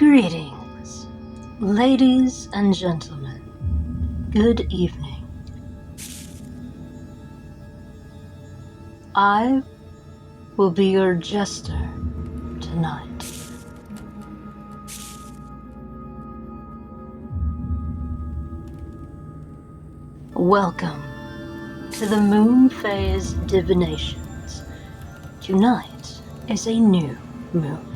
Greetings, ladies and gentlemen. Good evening. I will be your jester tonight. Welcome to the moon phase divinations. Tonight is a new moon.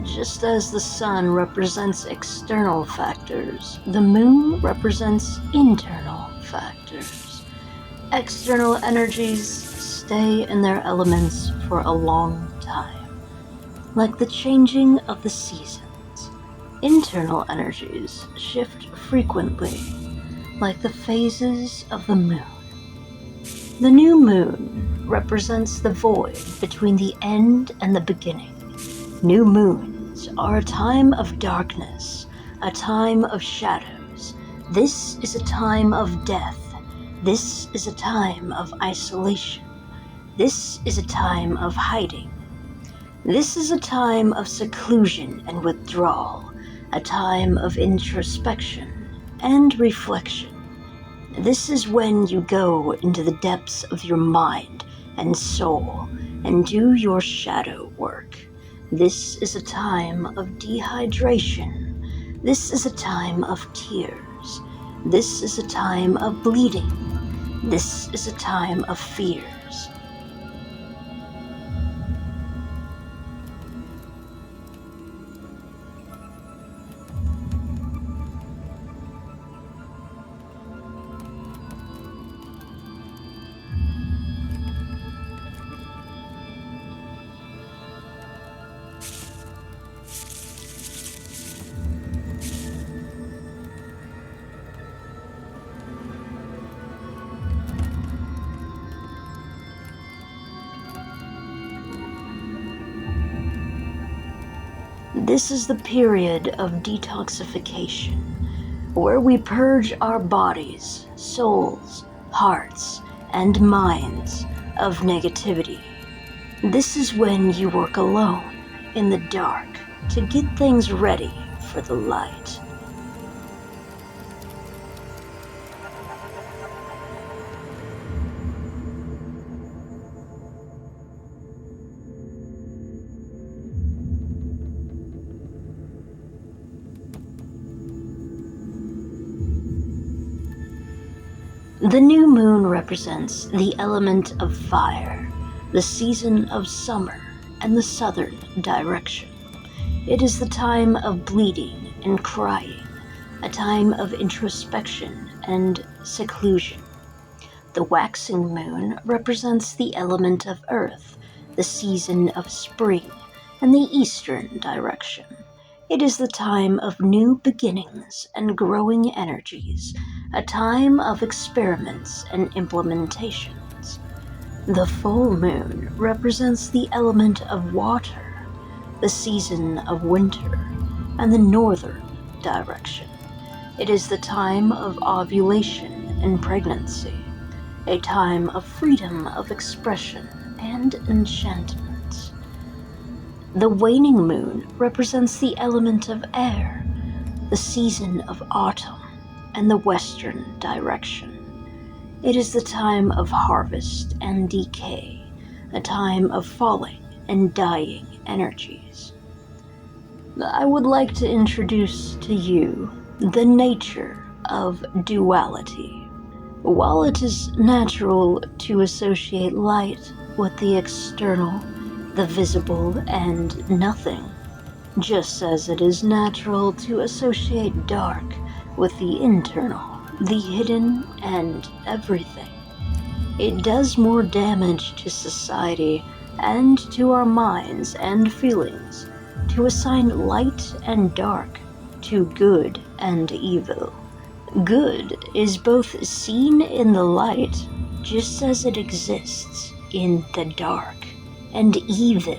Just as the sun represents external factors, the moon represents internal factors. External energies stay in their elements for a long time, like the changing of the seasons. Internal energies shift frequently, like the phases of the moon. The new moon represents the void between the end and the beginning. New moons are a time of darkness, a time of shadows. This is a time of death. This is a time of isolation. This is a time of hiding. This is a time of seclusion and withdrawal, a time of introspection and reflection. This is when you go into the depths of your mind and soul and do your shadow work. This is a time of dehydration. This is a time of tears. This is a time of bleeding. This is a time of fears. This is the period of detoxification, where we purge our bodies, souls, hearts, and minds of negativity. This is when you work alone, in the dark, to get things ready for the light. The new moon represents the element of fire, the season of summer, and the southern direction. It is the time of bleeding and crying, a time of introspection and seclusion. The waxing moon represents the element of earth, the season of spring, and the eastern direction. It is the time of new beginnings and growing energies, a time of experiments and implementations. The full moon represents the element of water, the season of winter, and the northern direction. It is the time of ovulation and pregnancy, a time of freedom of expression and enchantment. The waning moon represents the element of air, the season of autumn, and the western direction. It is the time of harvest and decay, a time of falling and dying energies. I would like to introduce to you the nature of duality. While it is natural to associate light with the external, the visible, and nothing, just as it is natural to associate dark with the internal, the hidden, and everything, it does more damage to society and to our minds and feelings to assign light and dark to good and evil. Good is both seen in the light, just as it exists in the dark, and evil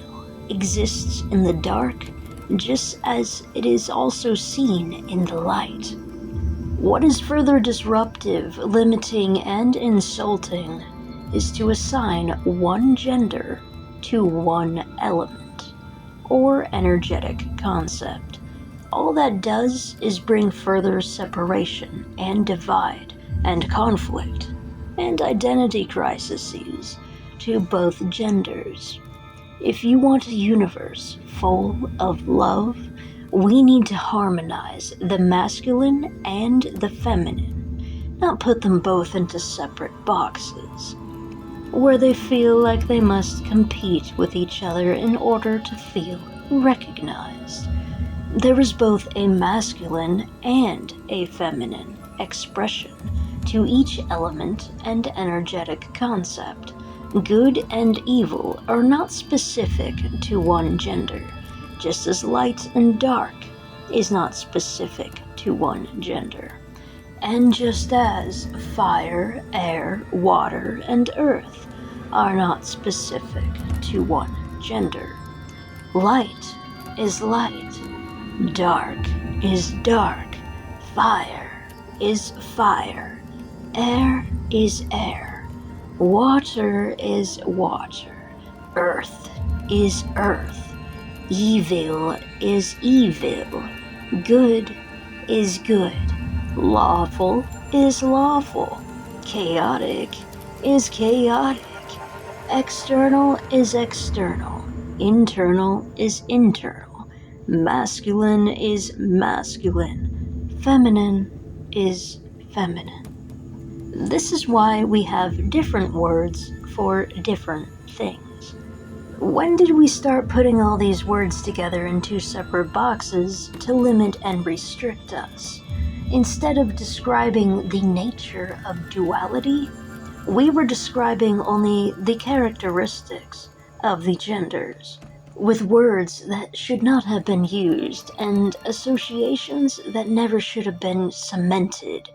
exists in the dark, just as it is also seen in the light. What is further disruptive, limiting, and insulting is to assign one gender to one element, or energetic concept, all that does is bring further separation and divide and conflict and identity crises to both genders. If you want a universe full of love, we need to harmonize the masculine and the feminine, not put them both into separate boxes, where they feel like they must compete with each other in order to feel recognized. There is both a masculine and a feminine expression to each element and energetic concept. Good and evil are not specific to one gender, just as light and dark is not specific to one gender. And just as fire, air, water, and earth are not specific to one gender. Light is light, dark is dark, fire is fire, air is air, water is water, earth is earth, evil is evil, good is good, lawful is lawful, chaotic is chaotic, external is external, internal is internal, masculine is masculine, feminine is feminine. This is why we have different words for different things. When did we start putting all these words together in two separate boxes to limit and restrict us? Instead of describing the nature of duality, we were describing only the characteristics of the genders, with words that should not have been used and associations that never should have been cemented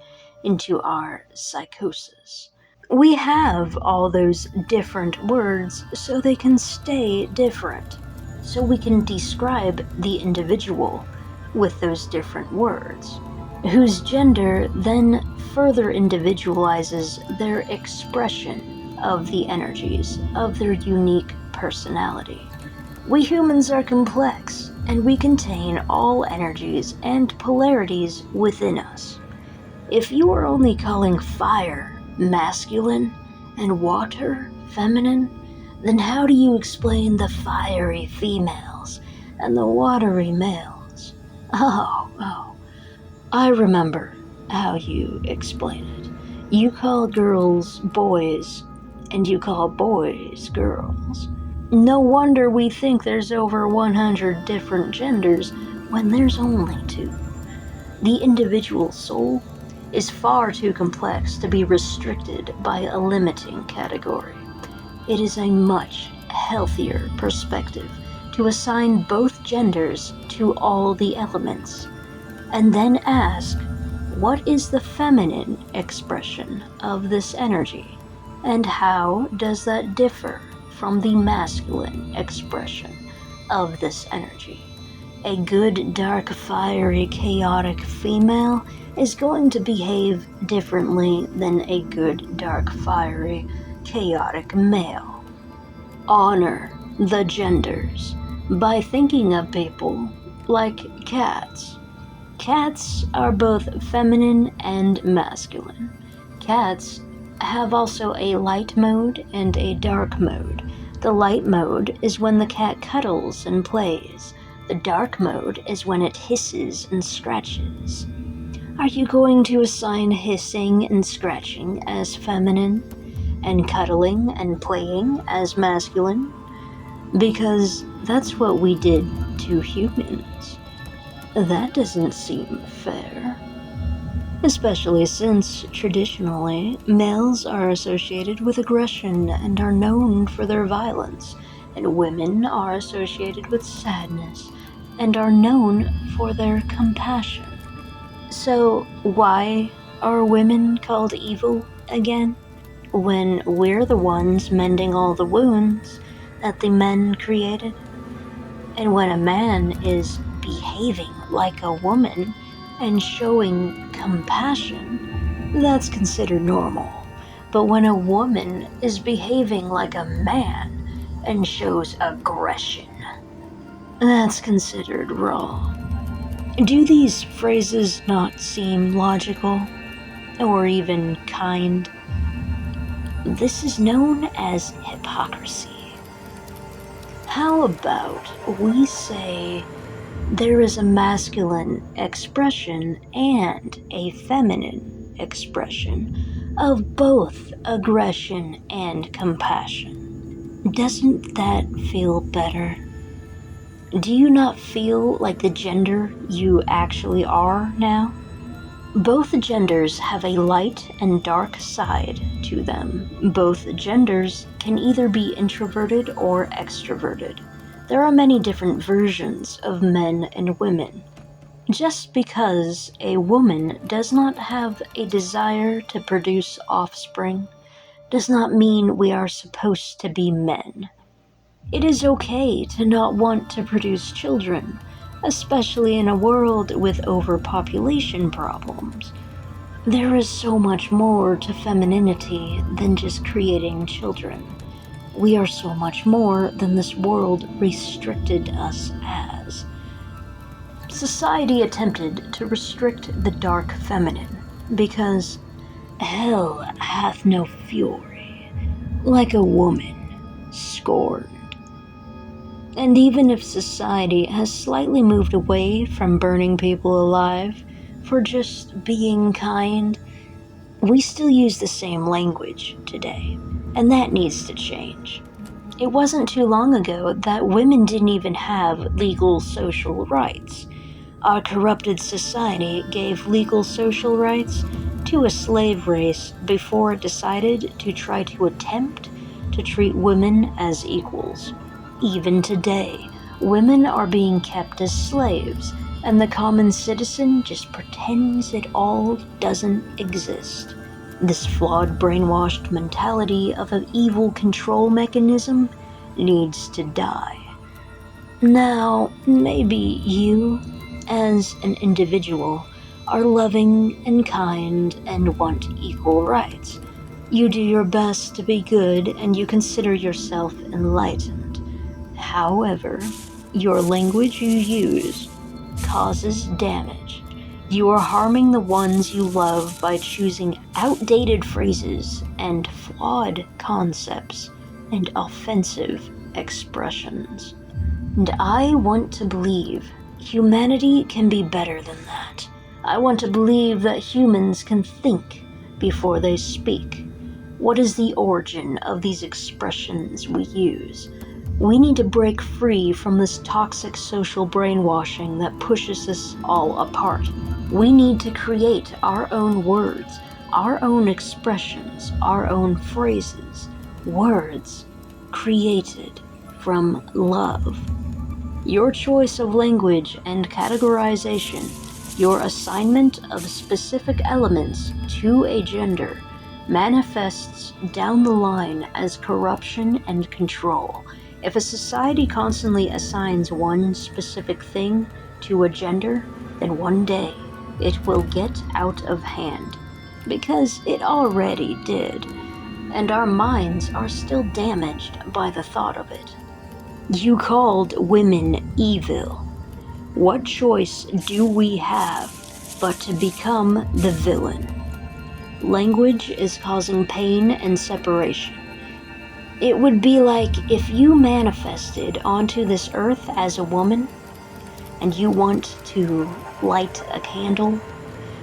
into our psychosis. We have all those different words so they can stay different, so we can describe the individual with those different words, whose gender then further individualizes their expression of the energies of their unique personality. We humans are complex, and we contain all energies and polarities within us. If you are only calling fire masculine and water feminine, then how do you explain the fiery females and the watery males? Oh, I remember how you explain it. You call girls boys, and you call boys girls. No wonder we think there's over 100 different genders when there's only 2. The individual soul is far too complex to be restricted by a limiting category. It is a much healthier perspective to assign both genders to all the elements, and then ask, what is the feminine expression of this energy, and how does that differ from the masculine expression of this energy? A good, dark, fiery, chaotic female is going to behave differently than a good, dark, fiery, chaotic male. Honor the genders by thinking of people like cats. Cats are both feminine and masculine. Cats have also a light mode and a dark mode. The light mode is when the cat cuddles and plays. The dark mode is when it hisses and scratches. Are you going to assign hissing and scratching as feminine, and cuddling and playing as masculine? Because that's what we did to humans. That doesn't seem fair. Especially since, traditionally, males are associated with aggression and are known for their violence, and women are associated with sadness and are known for their compassion. So why are women called evil again, when we're the ones mending all the wounds that the men created? And when a man is behaving like a woman and showing compassion, that's considered normal. But when a woman is behaving like a man and shows aggression, that's considered wrong. Do these phrases not seem logical, or even kind? This is known as hypocrisy. How about we say there is a masculine expression and a feminine expression of both aggression and compassion? Doesn't that feel better? Do you not feel like the gender you actually are now? Both genders have a light and dark side to them. Both genders can either be introverted or extroverted. There are many different versions of men and women. Just because a woman does not have a desire to produce offspring does not mean we are supposed to be men. It is okay to not want to produce children, especially in a world with overpopulation problems. There is so much more to femininity than just creating children. We are so much more than this world restricted us as. Society attempted to restrict the dark feminine because hell hath no fury like a woman scorned. And even if society has slightly moved away from burning people alive for just being kind, we still use the same language today, and that needs to change. It wasn't too long ago that women didn't even have legal social rights. Our corrupted society gave legal social rights to a slave race before it decided to try to attempt to treat women as equals. Even today, women are being kept as slaves, and the common citizen just pretends it all doesn't exist. This flawed, brainwashed mentality of an evil control mechanism needs to die. Now, maybe you, as an individual, are loving and kind and want equal rights. You do your best to be good and you consider yourself enlightened. However, your language you use causes damage. You are harming the ones you love by choosing outdated phrases and flawed concepts and offensive expressions. And I want to believe humanity can be better than that. I want to believe that humans can think before they speak. What is the origin of these expressions we use? We need to break free from this toxic social brainwashing that pushes us all apart. We need to create our own words, our own expressions, our own phrases, words created from love. Your choice of language and categorization, your assignment of specific elements to a gender, manifests down the line as corruption and control. If a society constantly assigns one specific thing to a gender, then one day it will get out of hand. Because it already did, and our minds are still damaged by the thought of it. You called women evil. What choice do we have but to become the villain? Language is causing pain and separation. It would be like if you manifested onto this earth as a woman, and you want to light a candle,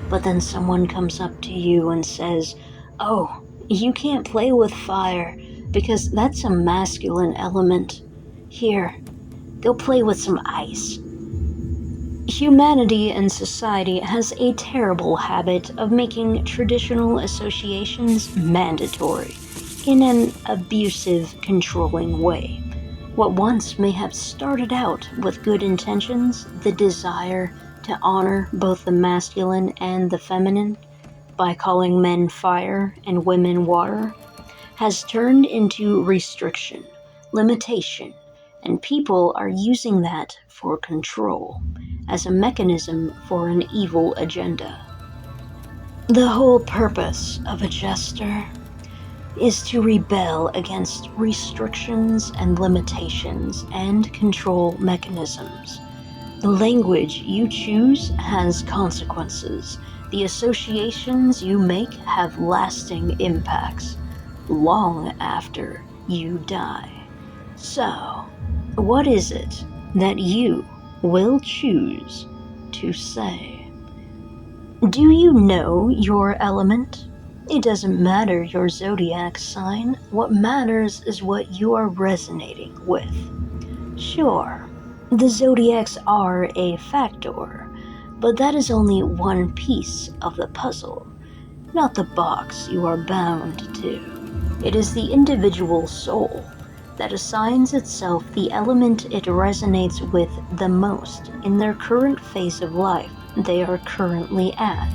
but then someone comes up to you and says, "Oh, you can't play with fire because that's a masculine element. Here, go play with some ice." Humanity and society has a terrible habit of making traditional associations mandatory in an abusive, controlling way. What once may have started out with good intentions, the desire to honor both the masculine and the feminine, by calling men fire and women water, has turned into restriction, limitation, and people are using that for control, as a mechanism for an evil agenda. The whole purpose of a jester is to rebel against restrictions and limitations and control mechanisms. The language you choose has consequences. The associations you make have lasting impacts, long after you die. So, what is it that you will choose to say? Do you know your element? It doesn't matter your zodiac sign. What matters is what you are resonating with. Sure, the zodiacs are a factor, but that is only one piece of the puzzle, not the box you are bound to. It is the individual soul that assigns itself the element it resonates with the most in their current phase of life they are currently at.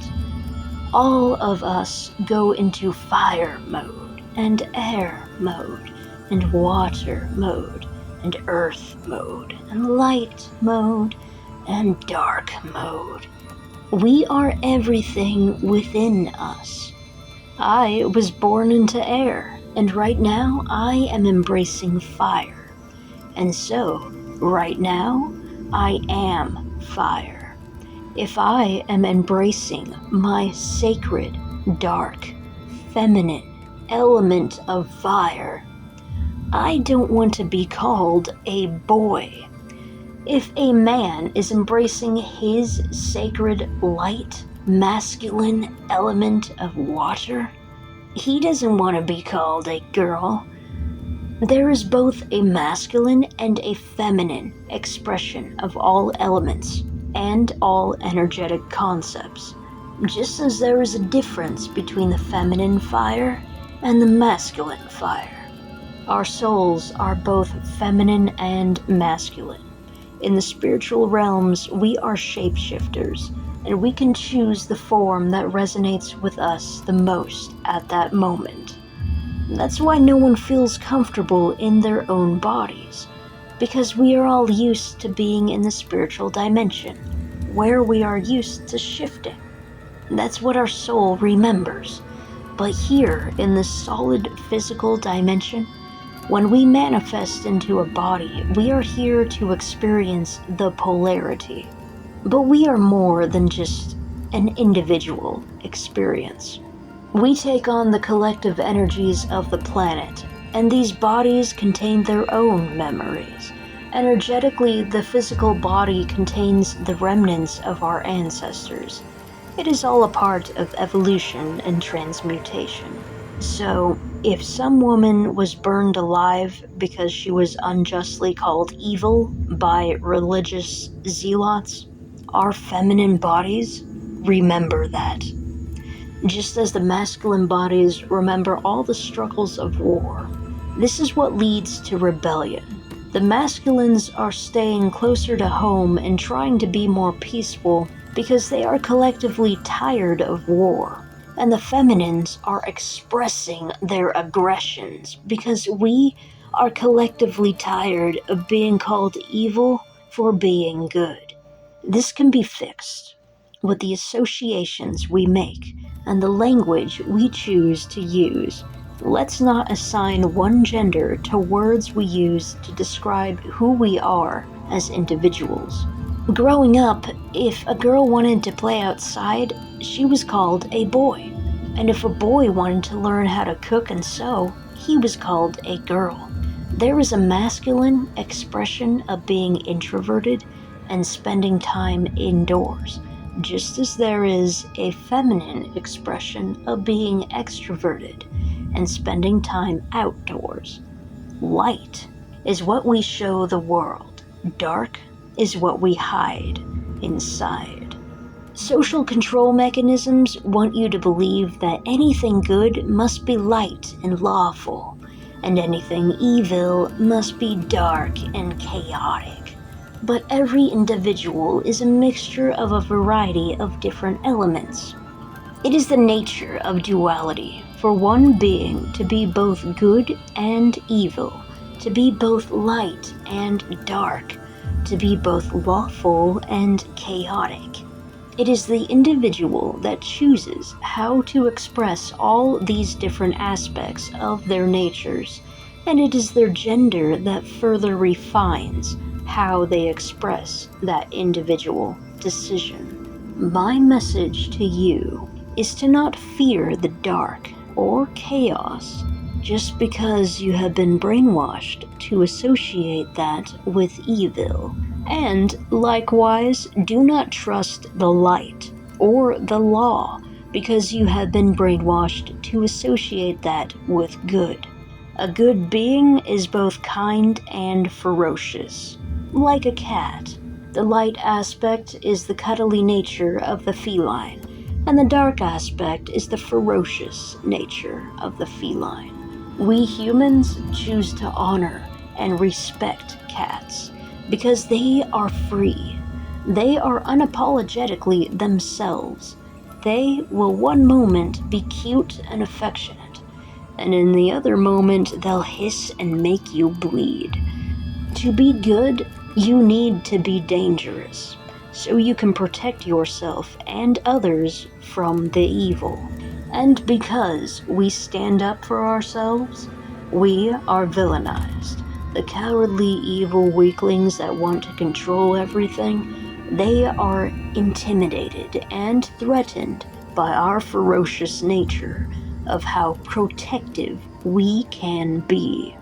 All of us go into fire mode, and air mode, and water mode, and earth mode, and light mode, and dark mode. We are everything within us. I was born into air, and right now I am embracing fire. And so, right now, I am fire. If I am embracing my sacred, dark, feminine element of fire, I don't want to be called a boy. If a man is embracing his sacred, light, masculine element of water, he doesn't want to be called a girl. There is both a masculine and a feminine expression of all elements and all energetic concepts, just as there is a difference between the feminine fire and the masculine fire. Our souls are both feminine and masculine. In the spiritual realms, we are shapeshifters, and we can choose the form that resonates with us the most at that moment. That's why no one feels comfortable in their own bodies, because we are all used to being in the spiritual dimension, where we are used to shifting. That's what our soul remembers. But here, in the solid physical dimension, when we manifest into a body, we are here to experience the polarity. But we are more than just an individual experience. We take on the collective energies of the planet, and these bodies contain their own memories. Energetically, the physical body contains the remnants of our ancestors. It is all a part of evolution and transmutation. So, if some woman was burned alive because she was unjustly called evil by religious zealots, our feminine bodies remember that. Just as the masculine bodies remember all the struggles of war. This is what leads to rebellion. The masculines are staying closer to home and trying to be more peaceful because they are collectively tired of war. And the feminines are expressing their aggressions because we are collectively tired of being called evil for being good. This can be fixed with the associations we make and the language we choose to use. Let's not assign one gender to words we use to describe who we are as individuals. Growing up, if a girl wanted to play outside, she was called a boy. And if a boy wanted to learn how to cook and sew, he was called a girl. There is a masculine expression of being introverted and spending time indoors, just as there is a feminine expression of being extroverted and spending time outdoors. Light is what we show the world. Dark is what we hide inside. Social control mechanisms want you to believe that anything good must be light and lawful, and anything evil must be dark and chaotic. But every individual is a mixture of a variety of different elements. It is the nature of duality for one being to be both good and evil, to be both light and dark, to be both lawful and chaotic. It is the individual that chooses how to express all these different aspects of their natures, and it is their gender that further refines how they express that individual decision. My message to you is to not fear the dark or chaos just because you have been brainwashed to associate that with evil. And likewise, do not trust the light or the law because you have been brainwashed to associate that with good. A good being is both kind and ferocious, like a cat. The light aspect is the cuddly nature of the feline, and the dark aspect is the ferocious nature of the feline. We humans choose to honor and respect cats because they are free. They are unapologetically themselves. They will one moment be cute and affectionate, and in the other moment they'll hiss and make you bleed. To be good, you need to be dangerous, so you can protect yourself and others from the evil. And because we stand up for ourselves, we are villainized. The cowardly evil weaklings that want to control everything, they are intimidated and threatened by our ferocious nature of how protective we can be.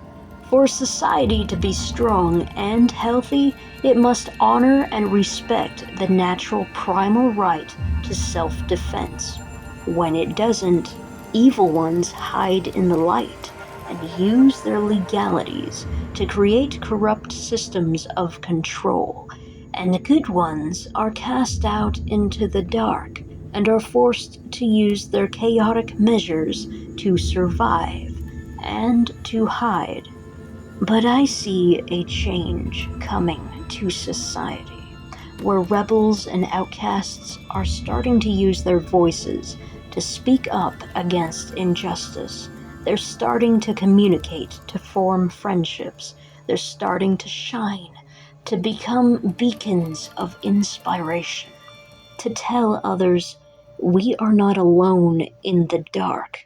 For society to be strong and healthy, it must honor and respect the natural primal right to self-defense. When it doesn't, evil ones hide in the light and use their legalities to create corrupt systems of control, and the good ones are cast out into the dark and are forced to use their chaotic measures to survive and to hide. But I see a change coming to society, where rebels and outcasts are starting to use their voices to speak up against injustice. They're starting to communicate, to form friendships. They're starting to shine, to become beacons of inspiration, to tell others, we are not alone in the dark.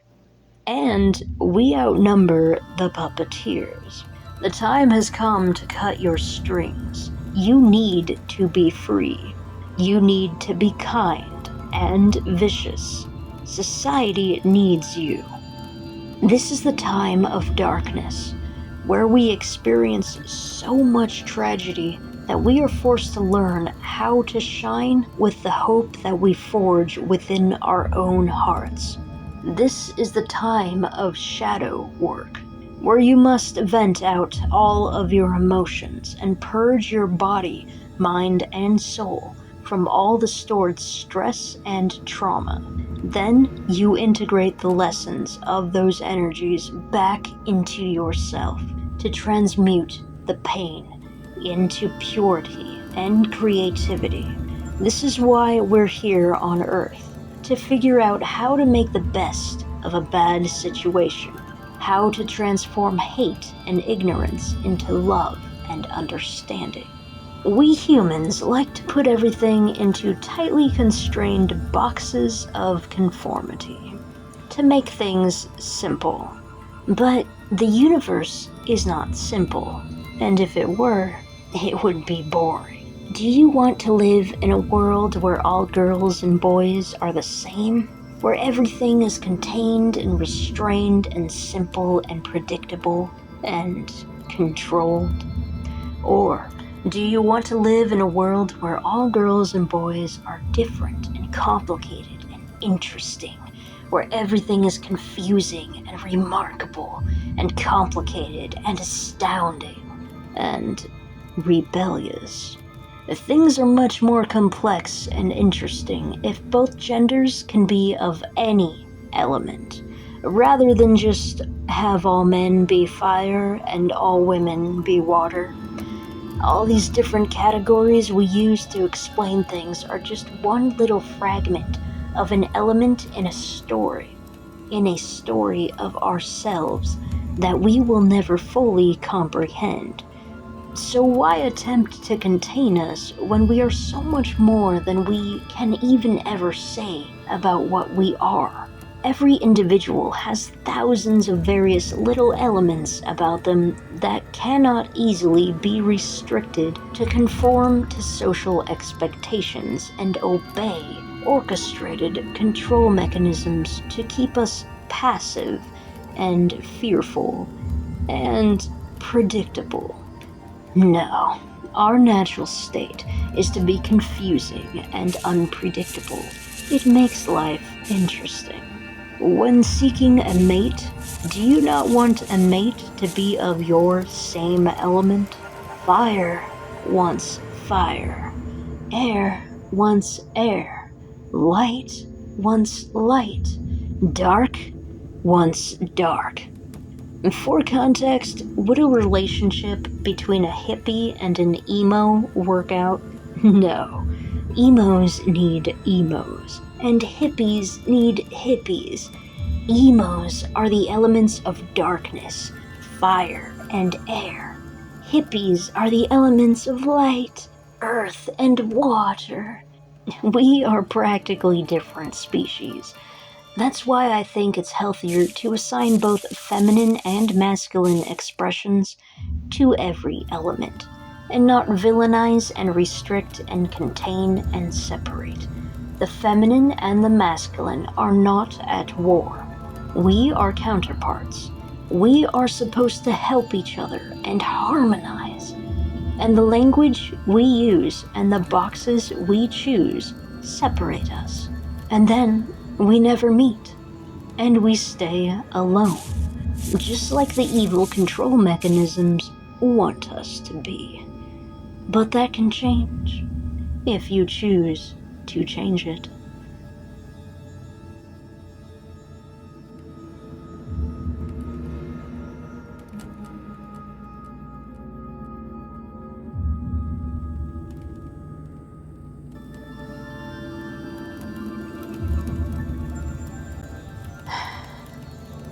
And we outnumber the puppeteers. The time has come to cut your strings. You need to be free. You need to be kind and vicious. Society needs you. This is the time of darkness, where we experience so much tragedy that we are forced to learn how to shine with the hope that we forge within our own hearts. This is the time of shadow work, where you must vent out all of your emotions and purge your body, mind, and soul from all the stored stress and trauma. Then you integrate the lessons of those energies back into yourself to transmute the pain into purity and creativity. This is why we're here on Earth, to figure out how to make the best of a bad situation, how to transform hate and ignorance into love and understanding. We humans like to put everything into tightly constrained boxes of conformity, to make things simple. But the universe is not simple, and if it were, it would be boring. Do you want to live in a world where all girls and boys are the same? Where everything is contained and restrained and simple and predictable and controlled? Or do you want to live in a world where all girls and boys are different and complicated and interesting? Where everything is confusing and remarkable and complicated and astounding and rebellious? Things are much more complex and interesting if both genders can be of any element, rather than just have all men be fire and all women be water. All these different categories we use to explain things are just one little fragment of an element in a story of ourselves that we will never fully comprehend. So why attempt to contain us when we are so much more than we can even ever say about what we are? Every individual has thousands of various little elements about them that cannot easily be restricted to conform to social expectations and obey orchestrated control mechanisms to keep us passive and fearful and predictable. No, our natural state is to be confusing and unpredictable. It makes life interesting. When seeking a mate, do you not want a mate to be of your same element? Fire wants fire. Air wants air. Light wants light. Dark wants dark. For context, would a relationship between a hippie and an emo work out? No. Emos need emos, and hippies need hippies. Emos are the elements of darkness, fire, and air. Hippies are the elements of light, earth, and water. We are practically different species. That's why I think it's healthier to assign both feminine and masculine expressions to every element, and not villainize and restrict and contain and separate. The feminine and the masculine are not at war. We are counterparts. We are supposed to help each other and harmonize. And the language we use and the boxes we choose separate us. And then we never meet, and we stay alone, just like the evil control mechanisms want us to be. But that can change, if you choose to change it.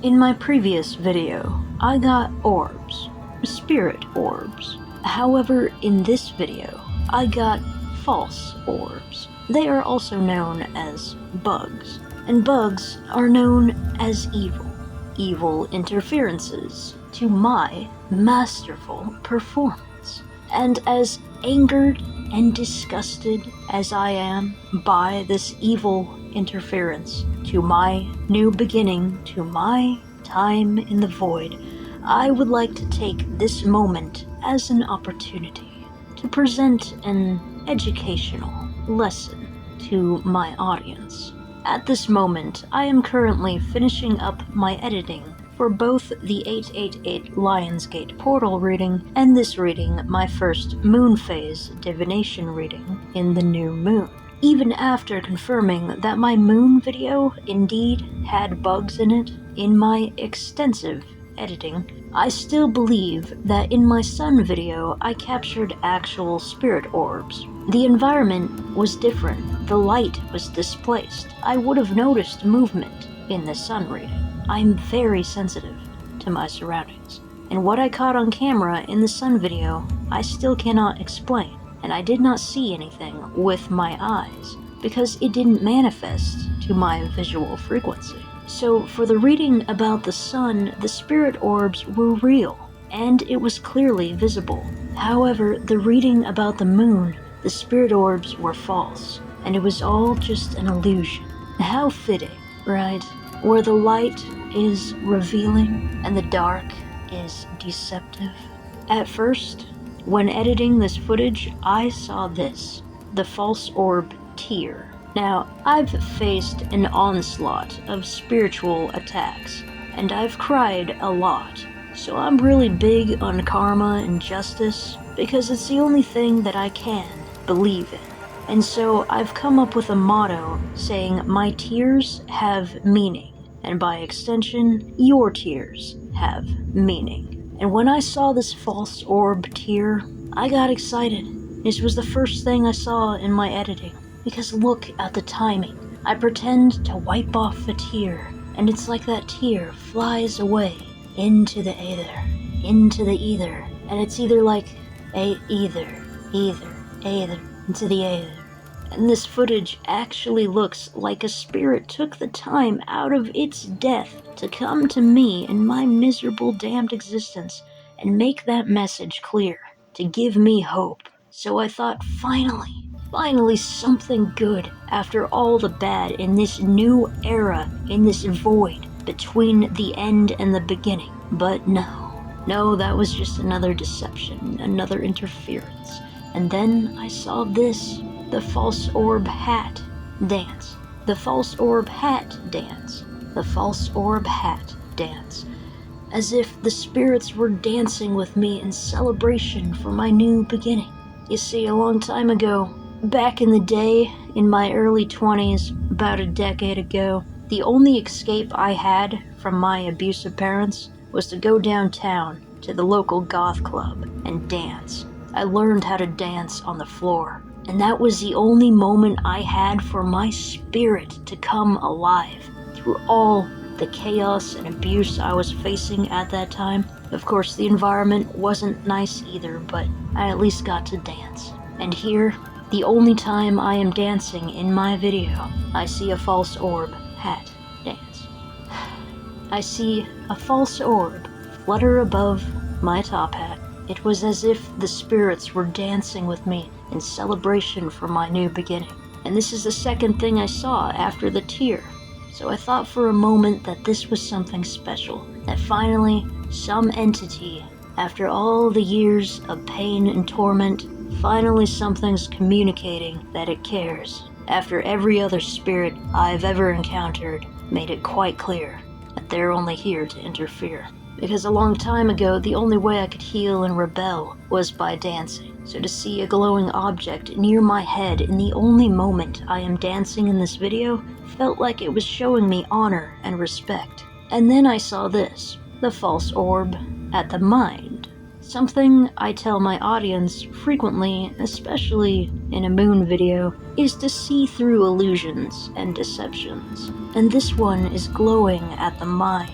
In my previous video, I got orbs, spirit orbs. However, in this video, I got false orbs. They are also known as bugs, and bugs are known as evil interferences to my masterful performance. And as angered and disgusted as I am by this evil interference to my new beginning, to my time in the void, I would like to take this moment as an opportunity to present an educational lesson to my audience. At this moment, I am currently finishing up my editing for both the 888 Lionsgate portal reading and this reading, my first moon phase divination reading in the new moon. Even after confirming that my moon video indeed had bugs in it in my extensive editing, I still believe that in my sun video I captured actual spirit orbs. The environment was different, the light was displaced. I would have noticed movement in the sun reading. I'm very sensitive to my surroundings, and what I caught on camera in the sun video I still cannot explain. And I did not see anything with my eyes, because it didn't manifest to my visual frequency. So for the reading about the sun, the spirit orbs were real, and it was clearly visible. However, the reading about the moon, the spirit orbs were false, and it was all just an illusion. How fitting, right? Where the light is revealing, and the dark is deceptive. At first, when editing this footage, I saw this, the false orb tear. Now, I've faced an onslaught of spiritual attacks, and I've cried a lot, so I'm really big on karma and justice, because it's the only thing that I can believe in. And so I've come up with a motto saying, my tears have meaning, and by extension, your tears have meaning. And when I saw this false orb tear, I got excited. This was the first thing I saw in my editing. Because look at the timing. I pretend to wipe off a tear, and it's like that tear flies away into the ether, and it's either like either, into the ether. And this footage actually looks like a spirit took the time out of its death to come to me in my miserable damned existence and make that message clear, to give me hope. So I thought, finally something good after all the bad in this new era, in this void between the end and the beginning. But no, that was just another deception, another interference. And then I saw this, the false orb hat dance. The false orb hat dance. The false orb hat dance. As if the spirits were dancing with me in celebration for my new beginning. You see, a long time ago, back in the day, in my early 20s, about a decade ago, the only escape I had from my abusive parents was to go downtown to the local goth club and dance. I learned how to dance on the floor, and that was the only moment I had for my spirit to come alive through all the chaos and abuse I was facing at that time. Of course, the environment wasn't nice either, but I at least got to dance. And here, the only time I am dancing in my video, I see a false orb hat dance. I see a false orb flutter above my top hat. It was as if the spirits were dancing with me in celebration for my new beginning. And this is the second thing I saw after the tear. So I thought for a moment that this was something special, that finally, some entity, after all the years of pain and torment, finally something's communicating that it cares, after every other spirit I've ever encountered made it quite clear that they're only here to interfere. Because a long time ago, the only way I could heal and rebel was by dancing. So to see a glowing object near my head in the only moment I am dancing in this video felt like it was showing me honor and respect. And then I saw this, the false orb at the mind. Something I tell my audience frequently, especially in a moon video, is to see through illusions and deceptions. And this one is glowing at the mind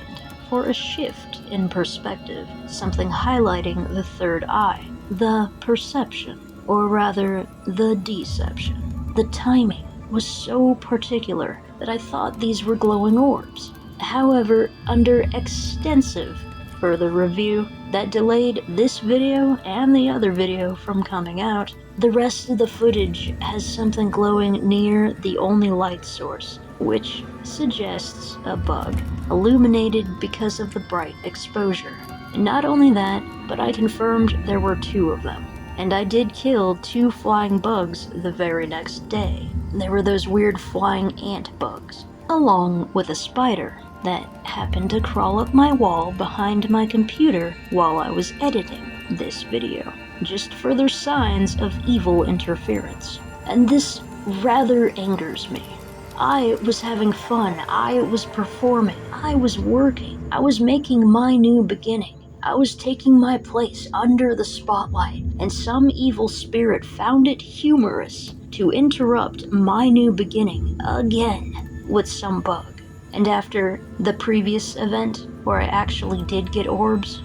for a shift in perspective, something highlighting the third eye, the perception, or rather, the deception. The timing was so particular that I thought these were glowing orbs. However, under extensive further review that delayed this video and the other video from coming out, the rest of the footage has something glowing near the only light source, which suggests a bug, illuminated because of the bright exposure. And not only that, but I confirmed there were 2 of them. And I did kill 2 flying bugs the very next day. There were those weird flying ant bugs, along with a spider that happened to crawl up my wall behind my computer while I was editing this video. Just further signs of evil interference. And this rather angers me. I was having fun, I was performing, I was working, I was making my new beginning. I was taking my place under the spotlight, and some evil spirit found it humorous to interrupt my new beginning again with some bug. And after the previous event, where I actually did get orbs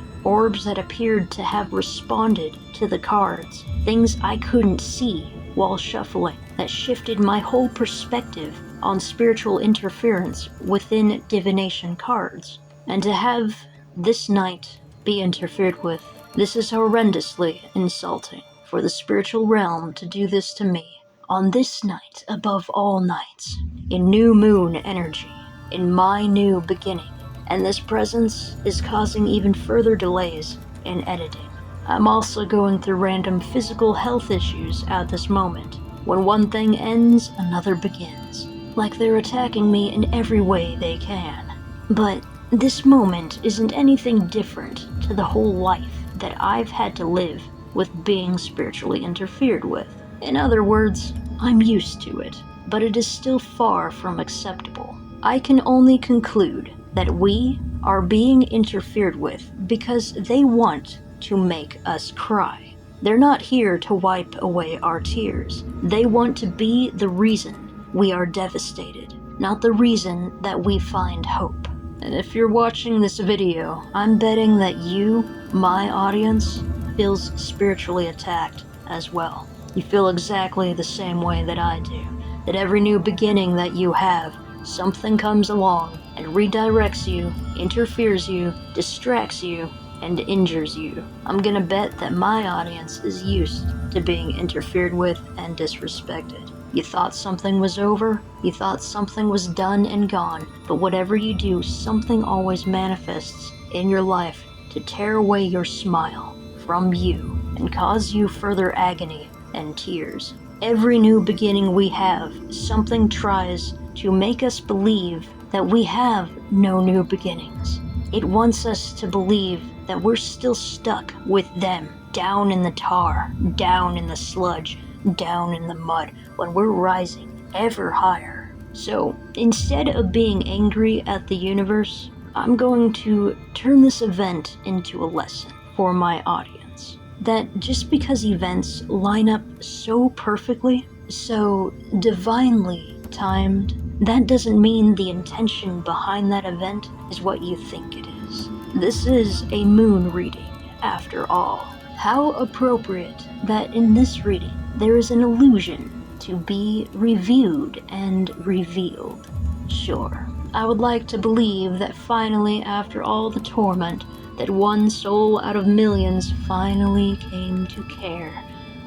that appeared to have responded to the cards, things I couldn't see while shuffling, that shifted my whole perspective on spiritual interference within divination cards. And to have this night be interfered with, this is horrendously insulting for the spiritual realm to do this to me on this night above all nights, in new moon energy, in my new beginning. And this presence is causing even further delays in editing. I'm also going through random physical health issues at this moment. When one thing ends, another begins. Like they're attacking me in every way they can. But this moment isn't anything different to the whole life that I've had to live with being spiritually interfered with. In other words, I'm used to it, but it is still far from acceptable. I can only conclude that we are being interfered with because they want to make us cry. They're not here to wipe away our tears. They want to be the reason we are devastated, not the reason that we find hope. And if you're watching this video, I'm betting that you, my audience, feels spiritually attacked as well. You feel exactly the same way that I do. That every new beginning that you have, something comes along and redirects you, interferes you, distracts you, and injures you. I'm gonna bet that my audience is used to being interfered with and disrespected. You thought something was over, you thought something was done and gone, but whatever you do, something always manifests in your life to tear away your smile from you and cause you further agony and tears. Every new beginning we have, something tries to make us believe that we have no new beginnings. It wants us to believe that we're still stuck with them, down in the tar, down in the sludge, down in the mud, when we're rising ever higher. So, instead of being angry at the universe, I'm going to turn this event into a lesson for my audience. That just because events line up so perfectly, so divinely timed, that doesn't mean the intention behind that event is what you think it is. This is a moon reading, after all. How appropriate that in this reading there is an illusion to be reviewed and revealed. Sure, I would like to believe that finally, after all the torment, that one soul out of millions finally came to care.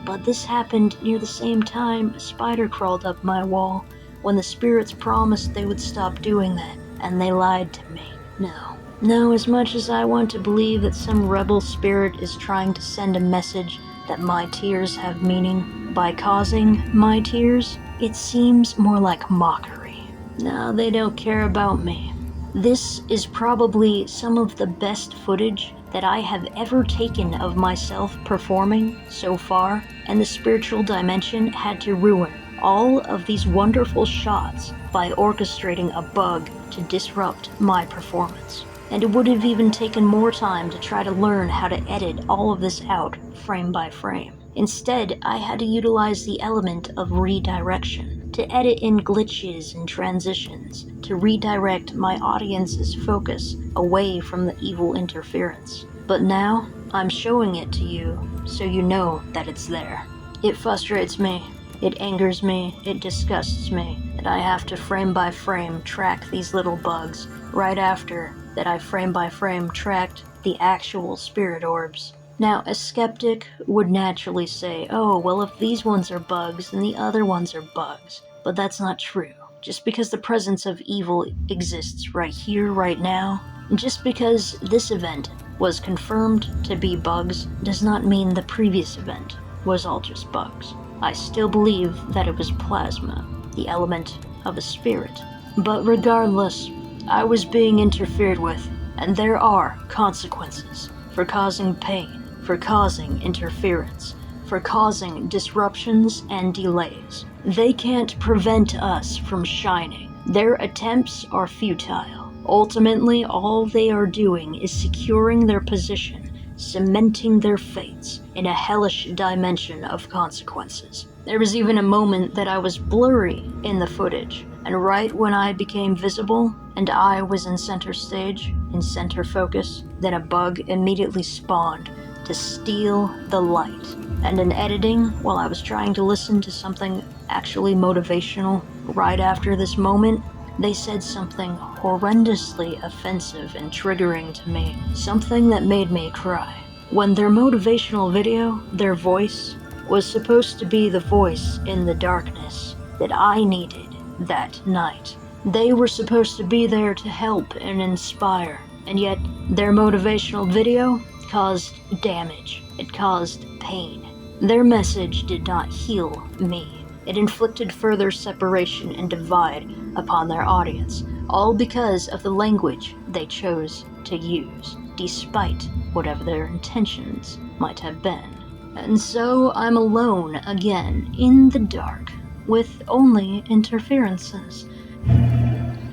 But this happened near the same time a spider crawled up my wall, when the spirits promised they would stop doing that, and they lied to me. No, as much as I want to believe that some rebel spirit is trying to send a message that my tears have meaning by causing my tears, it seems more like mockery. No, they don't care about me. This is probably some of the best footage that I have ever taken of myself performing so far, and the spiritual dimension had to ruin all of these wonderful shots by orchestrating a bug to disrupt my performance. And it would have even taken more time to try to learn how to edit all of this out frame by frame. Instead, I had to utilize the element of redirection to edit in glitches and transitions to redirect my audience's focus away from the evil interference. But now, I'm showing it to you so you know that it's there. It frustrates me. It angers me, it disgusts me, that I have to frame by frame track these little bugs, right after that I frame by frame tracked the actual spirit orbs. Now, a skeptic would naturally say, oh, well, if these ones are bugs, then the other ones are bugs. But that's not true. Just because the presence of evil exists right here, right now, and just because this event was confirmed to be bugs, does not mean the previous event was all just bugs. I still believe that it was plasma, the element of a spirit. But regardless, I was being interfered with, and there are consequences for causing pain, for causing interference, for causing disruptions and delays. They can't prevent us from shining. Their attempts are futile. Ultimately, all they are doing is securing their position, cementing their fates in a hellish dimension of consequences. There was even a moment that I was blurry in the footage, and right when I became visible and I was in center stage, in center focus, then a bug immediately spawned to steal the light. And in editing, while I was trying to listen to something actually motivational, right after this moment, they said something horrendously offensive and triggering to me, something that made me cry. When their motivational video, their voice, was supposed to be the voice in the darkness that I needed that night. They were supposed to be there to help and inspire, and yet their motivational video caused damage. It caused pain. Their message did not heal me. It inflicted further separation and divide upon their audience, all because of the language they chose to use, despite whatever their intentions might have been. And so I'm alone again, in the dark, with only interferences,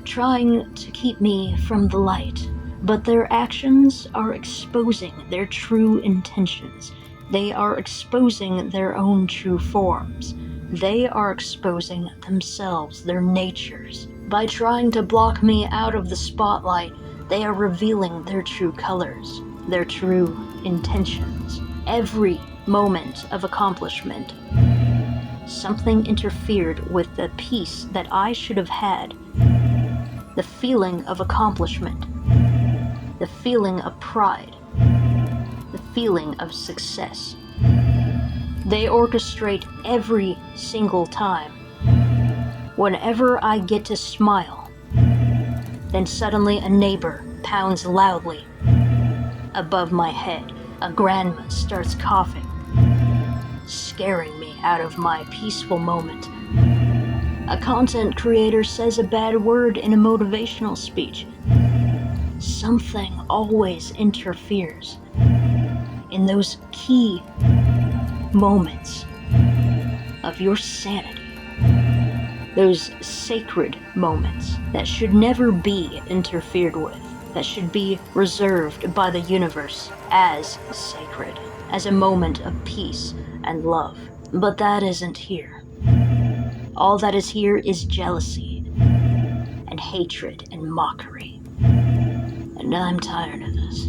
trying to keep me from the light. But their actions are exposing their true intentions. They are exposing their own true forms. They are exposing themselves, their natures. By trying to block me out of the spotlight, they are revealing their true colors, their true intentions. Every moment of accomplishment something interfered with the peace that I should have had, the feeling of accomplishment, the feeling of pride, the feeling of success. They orchestrate every single time. Whenever I get to smile, then suddenly a neighbor pounds loudly above my head. A grandma starts coughing, scaring me out of my peaceful moment. A content creator says a bad word in a motivational speech. Something always interferes in those key moments of your sanity. Those sacred moments that should never be interfered with, that should be reserved by the universe as sacred, as a moment of peace and love. But that isn't here. All that is here is jealousy and hatred and mockery. And I'm tired of this.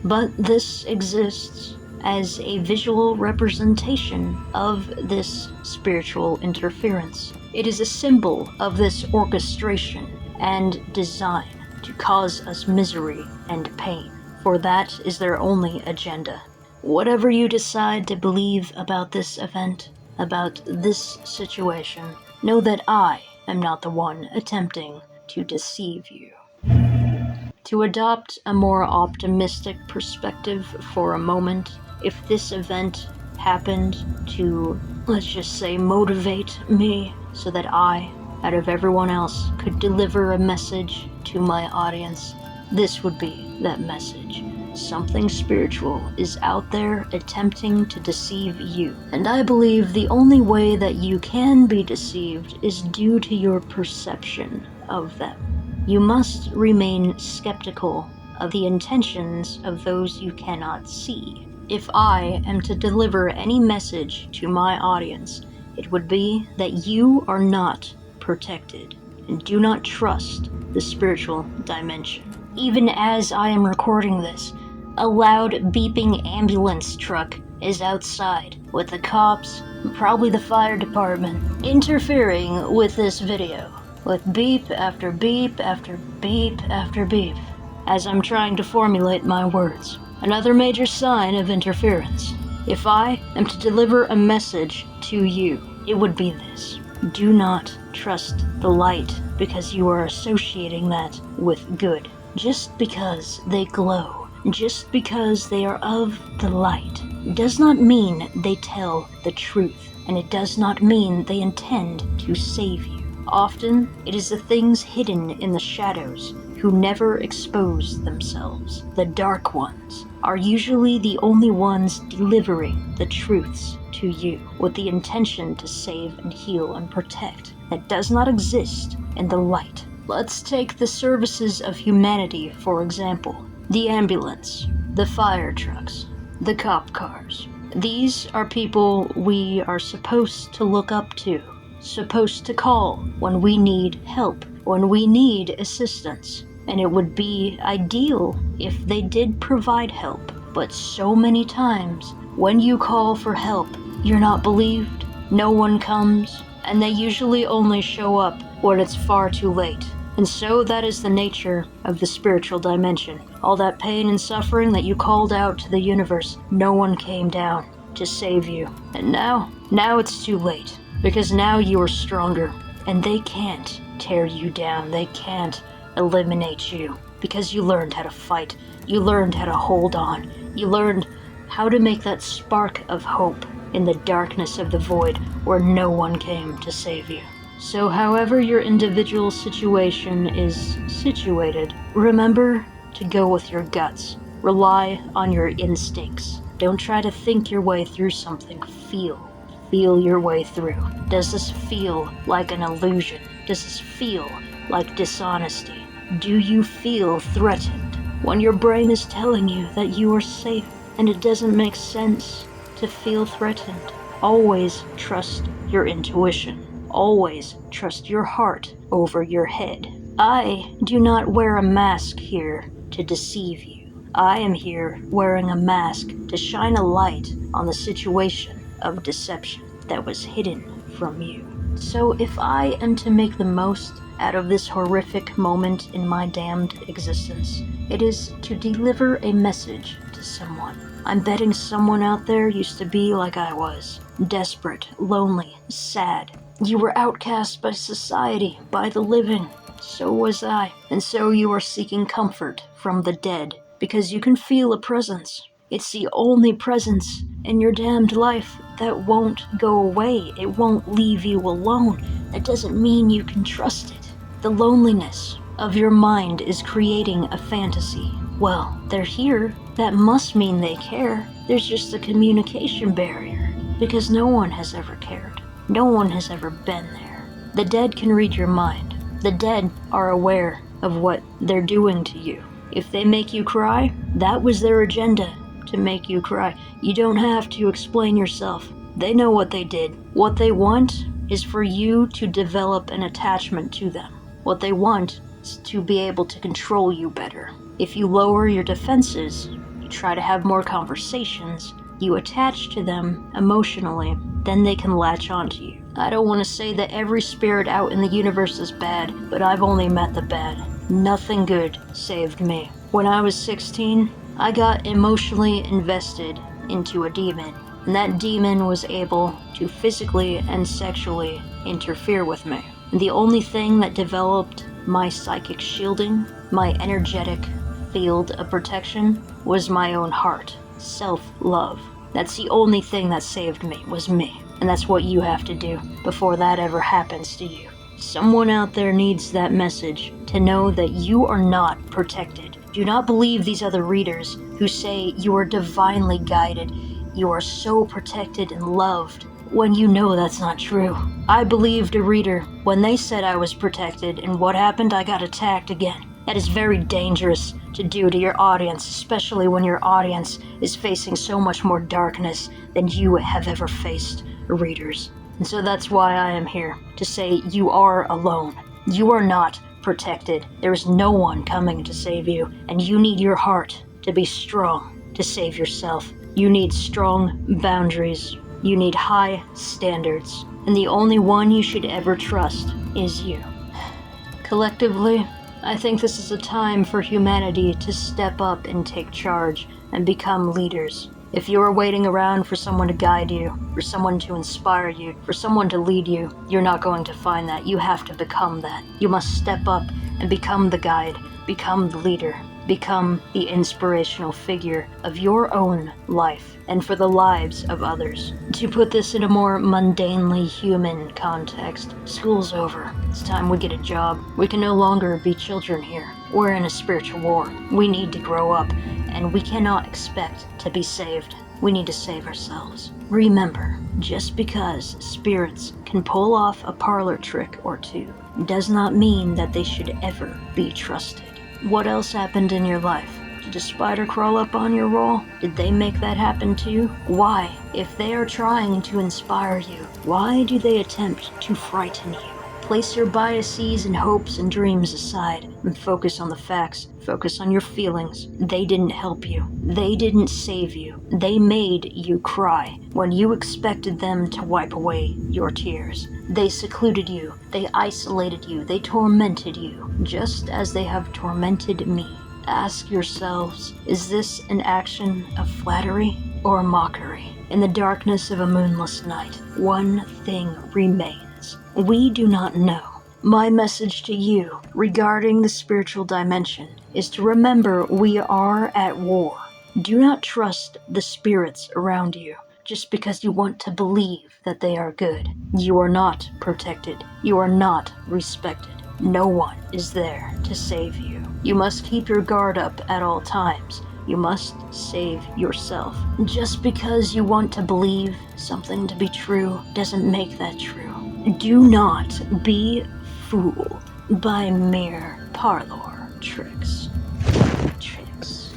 But this exists as a visual representation of this spiritual interference. It is a symbol of this orchestration and design to cause us misery and pain, for that is their only agenda. Whatever you decide to believe about this event, about this situation, know that I am not the one attempting to deceive you. To adopt a more optimistic perspective for a moment, if this event happened to, let's just say, motivate me so that I, out of everyone else, could deliver a message to my audience, this would be that message. Something spiritual is out there attempting to deceive you. And I believe the only way that you can be deceived is due to your perception of them. You must remain skeptical of the intentions of those you cannot see. If I am to deliver any message to my audience, it would be that you are not protected and do not trust the spiritual dimension. Even as I am recording this, a loud beeping ambulance truck is outside with the cops, probably the fire department, interfering with this video. With beep after beep after beep after beep, as I'm trying to formulate my words. Another major sign of interference. If I am to deliver a message to you, it would be this. Do not trust the light because you are associating that with good. Just because they glow, just because they are of the light, does not mean they tell the truth, and it does not mean they intend to save you. Often, it is the things hidden in the shadows who never expose themselves. The dark ones are usually the only ones delivering the truths to you with the intention to save and heal and protect that does not exist in the light. Let's take the services of humanity, for example. The ambulance, the fire trucks, the cop cars. These are people we are supposed to look up to. Supposed to call when we need help, when we need assistance. And it would be ideal if they did provide help. But so many times, when you call for help, you're not believed, no one comes, and they usually only show up when it's far too late. And so that is the nature of the spiritual dimension. All that pain and suffering that you called out to the universe, no one came down to save you. And now it's too late. Because now you are stronger, and they can't tear you down, they can't eliminate you, because you learned how to fight, you learned how to hold on, you learned how to make that spark of hope in the darkness of the void where no one came to save you. So however your individual situation is situated, remember to go with your guts, rely on your instincts, don't try to think your way through something, feel your way through. Does this feel like an illusion? Does this feel like dishonesty? Do you feel threatened when your brain is telling you that you are safe and it doesn't make sense to feel threatened? Always trust your intuition. Always trust your heart over your head. I do not wear a mask here to deceive you. I am here wearing a mask to shine a light on the situation of deception. that was hidden from you. So if I am to make the most out of this horrific moment in my damned existence, it is to deliver a message to someone. I'm betting someone out there used to be like I was. Desperate, lonely, sad. You were outcast by society, by the living. So was I. And so you are seeking comfort from the dead, because you can feel a presence. It's the only presence in your damned life that won't go away. It won't leave you alone. That doesn't mean you can trust it. The loneliness of your mind is creating a fantasy. Well, they're here. That must mean they care. There's just a communication barrier, because no one has ever cared. No one has ever been there. The dead can read your mind. The dead are aware of what they're doing to you. If they make you cry, that was their agenda, to make you cry. You don't have to explain yourself. They know what they did. What they want is for you to develop an attachment to them. What they want is to be able to control you better. If you lower your defenses, you try to have more conversations, you attach to them emotionally, then they can latch onto you. I don't want to say that every spirit out in the universe is bad, but I've only met the bad. Nothing good saved me. When I was 16, I got emotionally invested into a demon, and that demon was able to physically and sexually interfere with me. And the only thing that developed my psychic shielding, my energetic field of protection, was my own heart, self-love. That's the only thing that saved me, was me. And that's what you have to do before that ever happens to you. Someone out there needs that message to know that you are not protected. Do not believe these other readers who say you are divinely guided, you are so protected and loved, when you know that's not true. I believed a reader when they said I was protected, and what happened? I got attacked again. That is very dangerous to do to your audience, especially when your audience is facing so much more darkness than you have ever faced, readers. And so that's why I am here, to say you are alone. You are not protected. There is no one coming to save you, and you need your heart to be strong to save yourself. You need strong boundaries. You need high standards. And the only one you should ever trust is you. Collectively, I think this is a time for humanity to step up and take charge and become leaders. If you are waiting around for someone to guide you, for someone to inspire you, for someone to lead you, you're not going to find that. You have to become that. You must step up and become the guide, become the leader, become the inspirational figure of your own life and for the lives of others. To put this in a more mundanely human context, school's over. It's time we get a job. We can no longer be children here. We're in a spiritual war. We need to grow up, and we cannot expect to be saved. We need to save ourselves. Remember, just because spirits can pull off a parlor trick or two does not mean that they should ever be trusted. What else happened in your life? Did a spider crawl up on your wall? Did they make that happen too? Why, if they are trying to inspire you, why do they attempt to frighten you? Place your biases and hopes and dreams aside and focus on the facts. Focus on your feelings. They didn't help you. They didn't save you. They made you cry when you expected them to wipe away your tears. They secluded you. They isolated you. They tormented you, just as they have tormented me. Ask yourselves, is this an action of flattery or mockery? In the darkness of a moonless night, one thing remains. We do not know. My message to you regarding the spiritual dimension is to remember we are at war. Do not trust the spirits around you just because you want to believe that they are good. You are not protected. You are not respected. No one is there to save you. You must keep your guard up at all times. You must save yourself. Just because you want to believe something to be true doesn't make that true. Do not be fooled by mere parlor tricks. Tricks.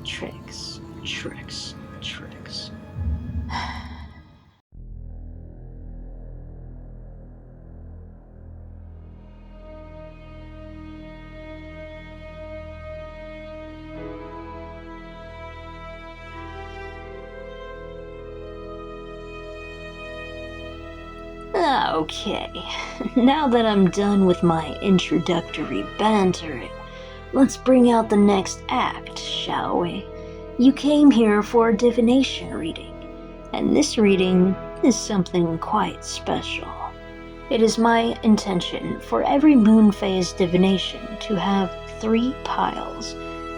Tricks. Tricks. Tricks. Okay, now that I'm done with my introductory bantering, let's bring out the next act, shall we? You came here for a divination reading, and this reading is something quite special. It is my intention for every moon phase divination to have 3 piles,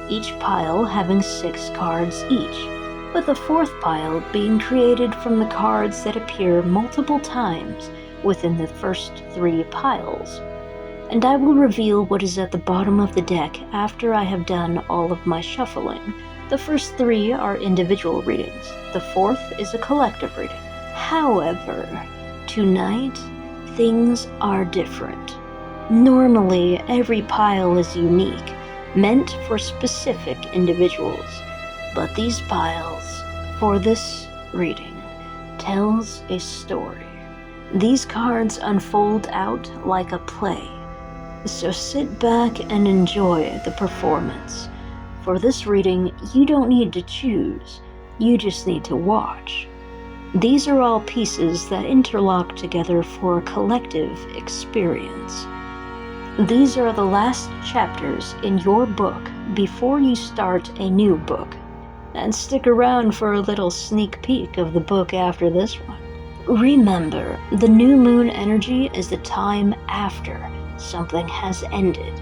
each pile having 6 cards each, with the 4th pile being created from the cards that appear multiple times within the first 3 piles. And I will reveal what is at the bottom of the deck after I have done all of my shuffling. The first 3 are individual readings. The 4th is a collective reading. However, tonight, things are different. Normally, every pile is unique, meant for specific individuals. But these piles, for this reading, tells a story. These cards unfold out like a play, so sit back and enjoy the performance. For this reading, you don't need to choose, you just need to watch. These are all pieces that interlock together for a collective experience. These are the last chapters in your book before you start a new book. And stick around for a little sneak peek of the book after this one. Remember, the new moon energy is the time after something has ended,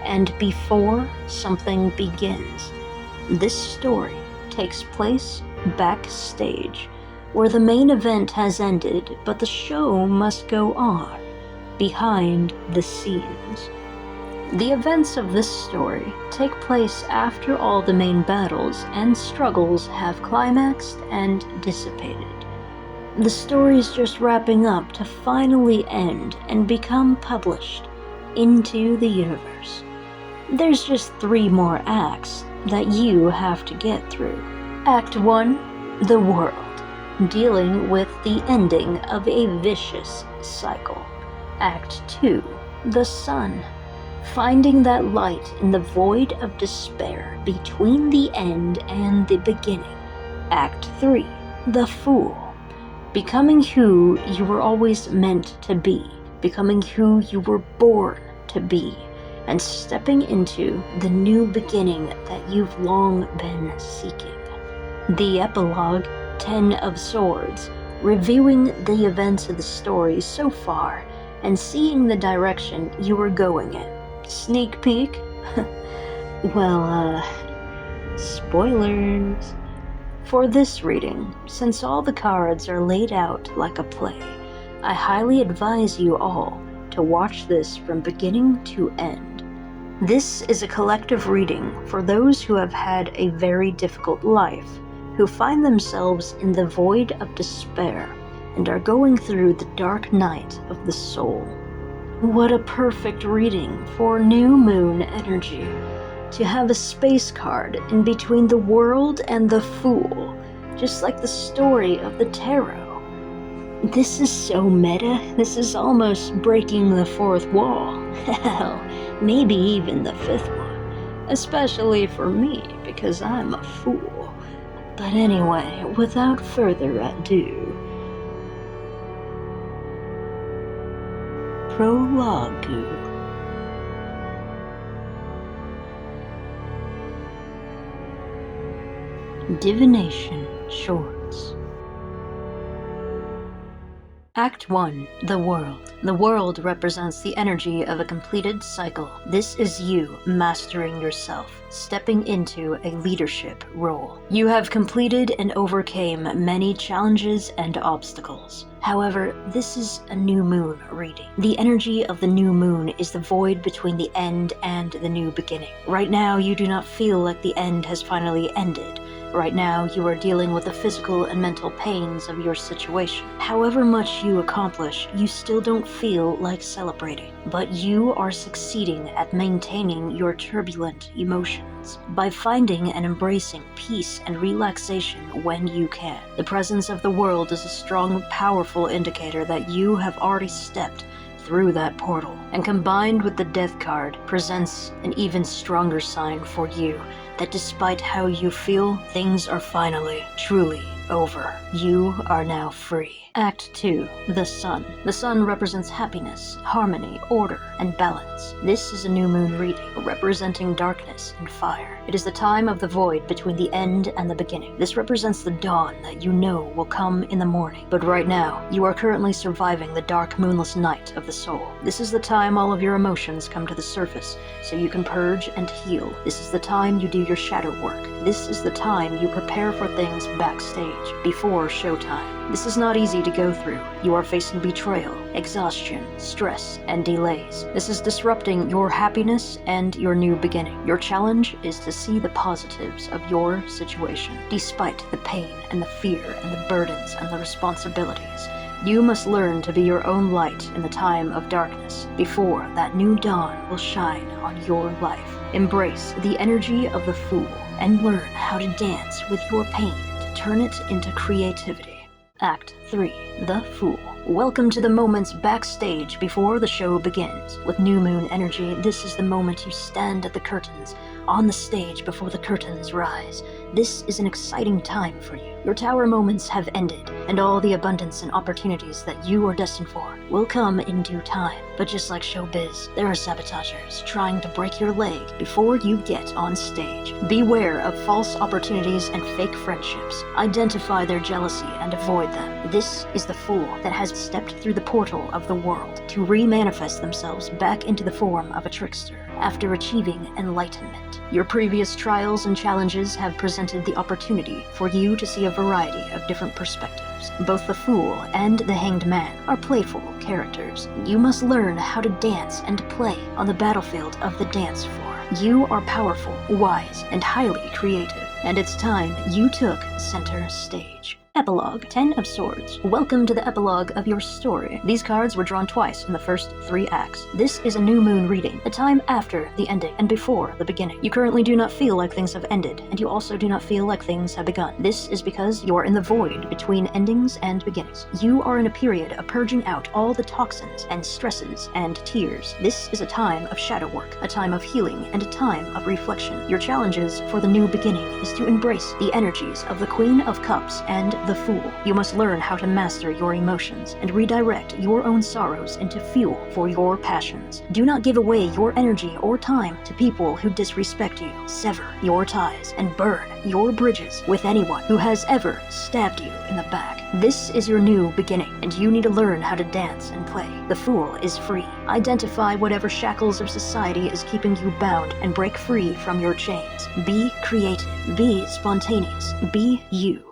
and before something begins. This story takes place backstage, where the main event has ended, but the show must go on, behind the scenes. The events of this story take place after all the main battles and struggles have climaxed and dissipated. The story is just wrapping up to finally end and become published into the universe. There's just 3 more acts that you have to get through. Act 1, the world, dealing with the ending of a vicious cycle. Act 2, the sun, finding that light in the void of despair between the end and the beginning. Act 3, the fool, becoming who you were always meant to be, becoming who you were born to be, and stepping into the new beginning that you've long been seeking. The Epilogue, 10 of Swords, reviewing the events of the story so far and seeing the direction you were going in. Sneak peek? Well, spoilers. For this reading, since all the cards are laid out like a play, I highly advise you all to watch this from beginning to end. This is a collective reading for those who have had a very difficult life, who find themselves in the void of despair and are going through the dark night of the soul. What a perfect reading for new moon energy. To have a space card in between the world and the fool, just like the story of the tarot. This is so meta, this is almost breaking the 4th wall. Hell, maybe even the 5th one. Especially for me, because I'm a fool. But anyway, without further ado, Prologue. Divination Shorts. Act 1, the world. The world represents the energy of a completed cycle. This is you mastering yourself, stepping into a leadership role. You have completed and overcame many challenges and obstacles. However, this is a new moon reading. The energy of the new moon is the void between the end and the new beginning. Right now, you do not feel like the end has finally ended. Right now, you are dealing with the physical and mental pains of your situation. However much you accomplish, you still don't feel like celebrating. But you are succeeding at maintaining your turbulent emotions by finding and embracing peace and relaxation when you can. The presence of the world is a strong, powerful indicator that you have already stepped through that portal, and combined with the death card, presents an even stronger sign for you that despite how you feel, things are finally, truly over. You are now free. Act 2. The Sun. The Sun represents happiness, harmony, order, and balance. This is a new moon reading, representing darkness and fire. It is the time of the void between the end and the beginning. This represents the dawn that you know will come in the morning. But right now, you are currently surviving the dark moonless night of the soul. This is the time all of your emotions come to the surface, so you can purge and heal. This is the time you do your shadow work. This is the time you prepare for things backstage, before showtime. This is not easy to go through. You are facing betrayal, exhaustion, stress, and delays. This is disrupting your happiness and your new beginning. Your challenge is to see the positives of your situation, despite the pain and the fear and the burdens and the responsibilities. You must learn to be your own light in the time of darkness, before that new dawn will shine on your life. Embrace the energy of the Fool and learn how to dance with your pain to turn it into creativity. Act 3. The Fool. Welcome to the moments backstage before the show begins. With new moon energy, this is the moment you stand at the curtains, on the stage before the curtains rise. This is an exciting time for you. Your tower moments have ended, and all the abundance and opportunities that you are destined for will come in due time. But just like showbiz, there are sabotagers trying to break your leg before you get on stage. Beware of false opportunities and fake friendships. Identify their jealousy and avoid them. This is the Fool that has stepped through the portal of the world to re-manifest themselves back into the form of a trickster after achieving enlightenment. Your previous trials and challenges have presented the opportunity for you to see a variety of different perspectives. Both the Fool and the Hanged Man are playful characters. You must learn how to dance and play on the battlefield of the dance floor. You are powerful, wise, and highly creative, and it's time you took center stage. Epilogue. 10 of Swords. Welcome to the epilogue of your story. These cards were drawn twice in the first 3 acts. This is a new moon reading, a time after the ending and before the beginning. You currently do not feel like things have ended, and you also do not feel like things have begun. This is because you are in the void between endings and beginnings. You are in a period of purging out all the toxins and stresses and tears. This is a time of shadow work, a time of healing, and a time of reflection. Your challenges for the new beginning is to embrace the energies of the Queen of Cups and the Fool. You must learn how to master your emotions and redirect your own sorrows into fuel for your passions. Do not give away your energy or time to people who disrespect you. Sever your ties and burn your bridges with anyone who has ever stabbed you in the back. This is your new beginning, and you need to learn how to dance and play. The Fool is free. Identify whatever shackles of society is keeping you bound and break free from your chains. Be creative. Be spontaneous. Be you.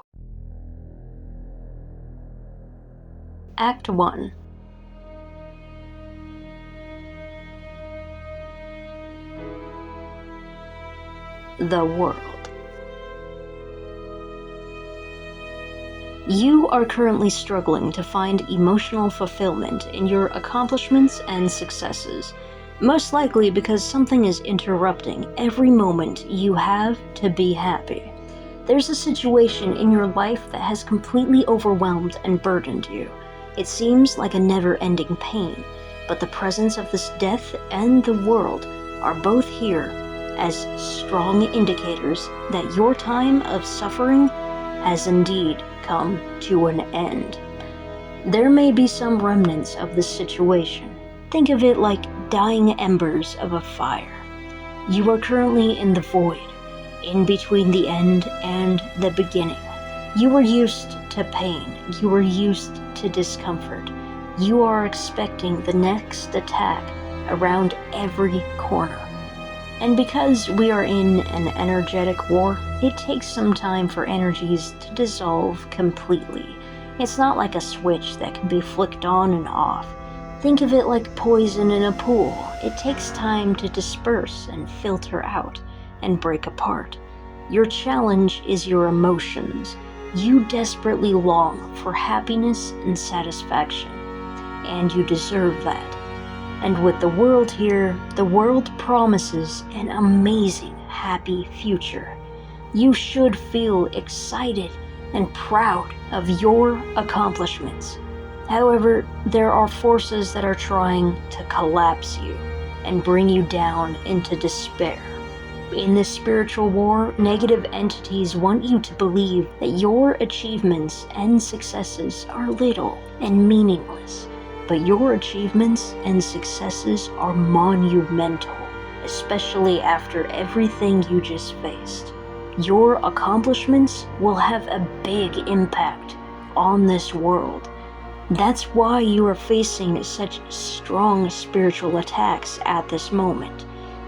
Act 1. The World. You are currently struggling to find emotional fulfillment in your accomplishments and successes, most likely because something is interrupting every moment you have to be happy. There's a situation in your life that has completely overwhelmed and burdened you. It seems like a never-ending pain, but the presence of this death and the world are both here as strong indicators that your time of suffering has indeed come to an end. There may be some remnants of this situation. Think of it like dying embers of a fire. You are currently in the void, in between the end and the beginning. You are used to pain. You are used to discomfort. You are expecting the next attack around every corner. And because we are in an energetic war, it takes some time for energies to dissolve completely. It's not like a switch that can be flicked on and off. Think of it like poison in a pool. It takes time to disperse and filter out and break apart. Your challenge is your emotions. You desperately long for happiness and satisfaction, and you deserve that. And with the world here, the world promises an amazing, happy future. You should feel excited and proud of your accomplishments. However, there are forces that are trying to collapse you and bring you down into despair. In this spiritual war, negative entities want you to believe that your achievements and successes are little and meaningless, but your achievements and successes are monumental, especially after everything you just faced. Your accomplishments will have a big impact on this world. That's why you are facing such strong spiritual attacks at this moment.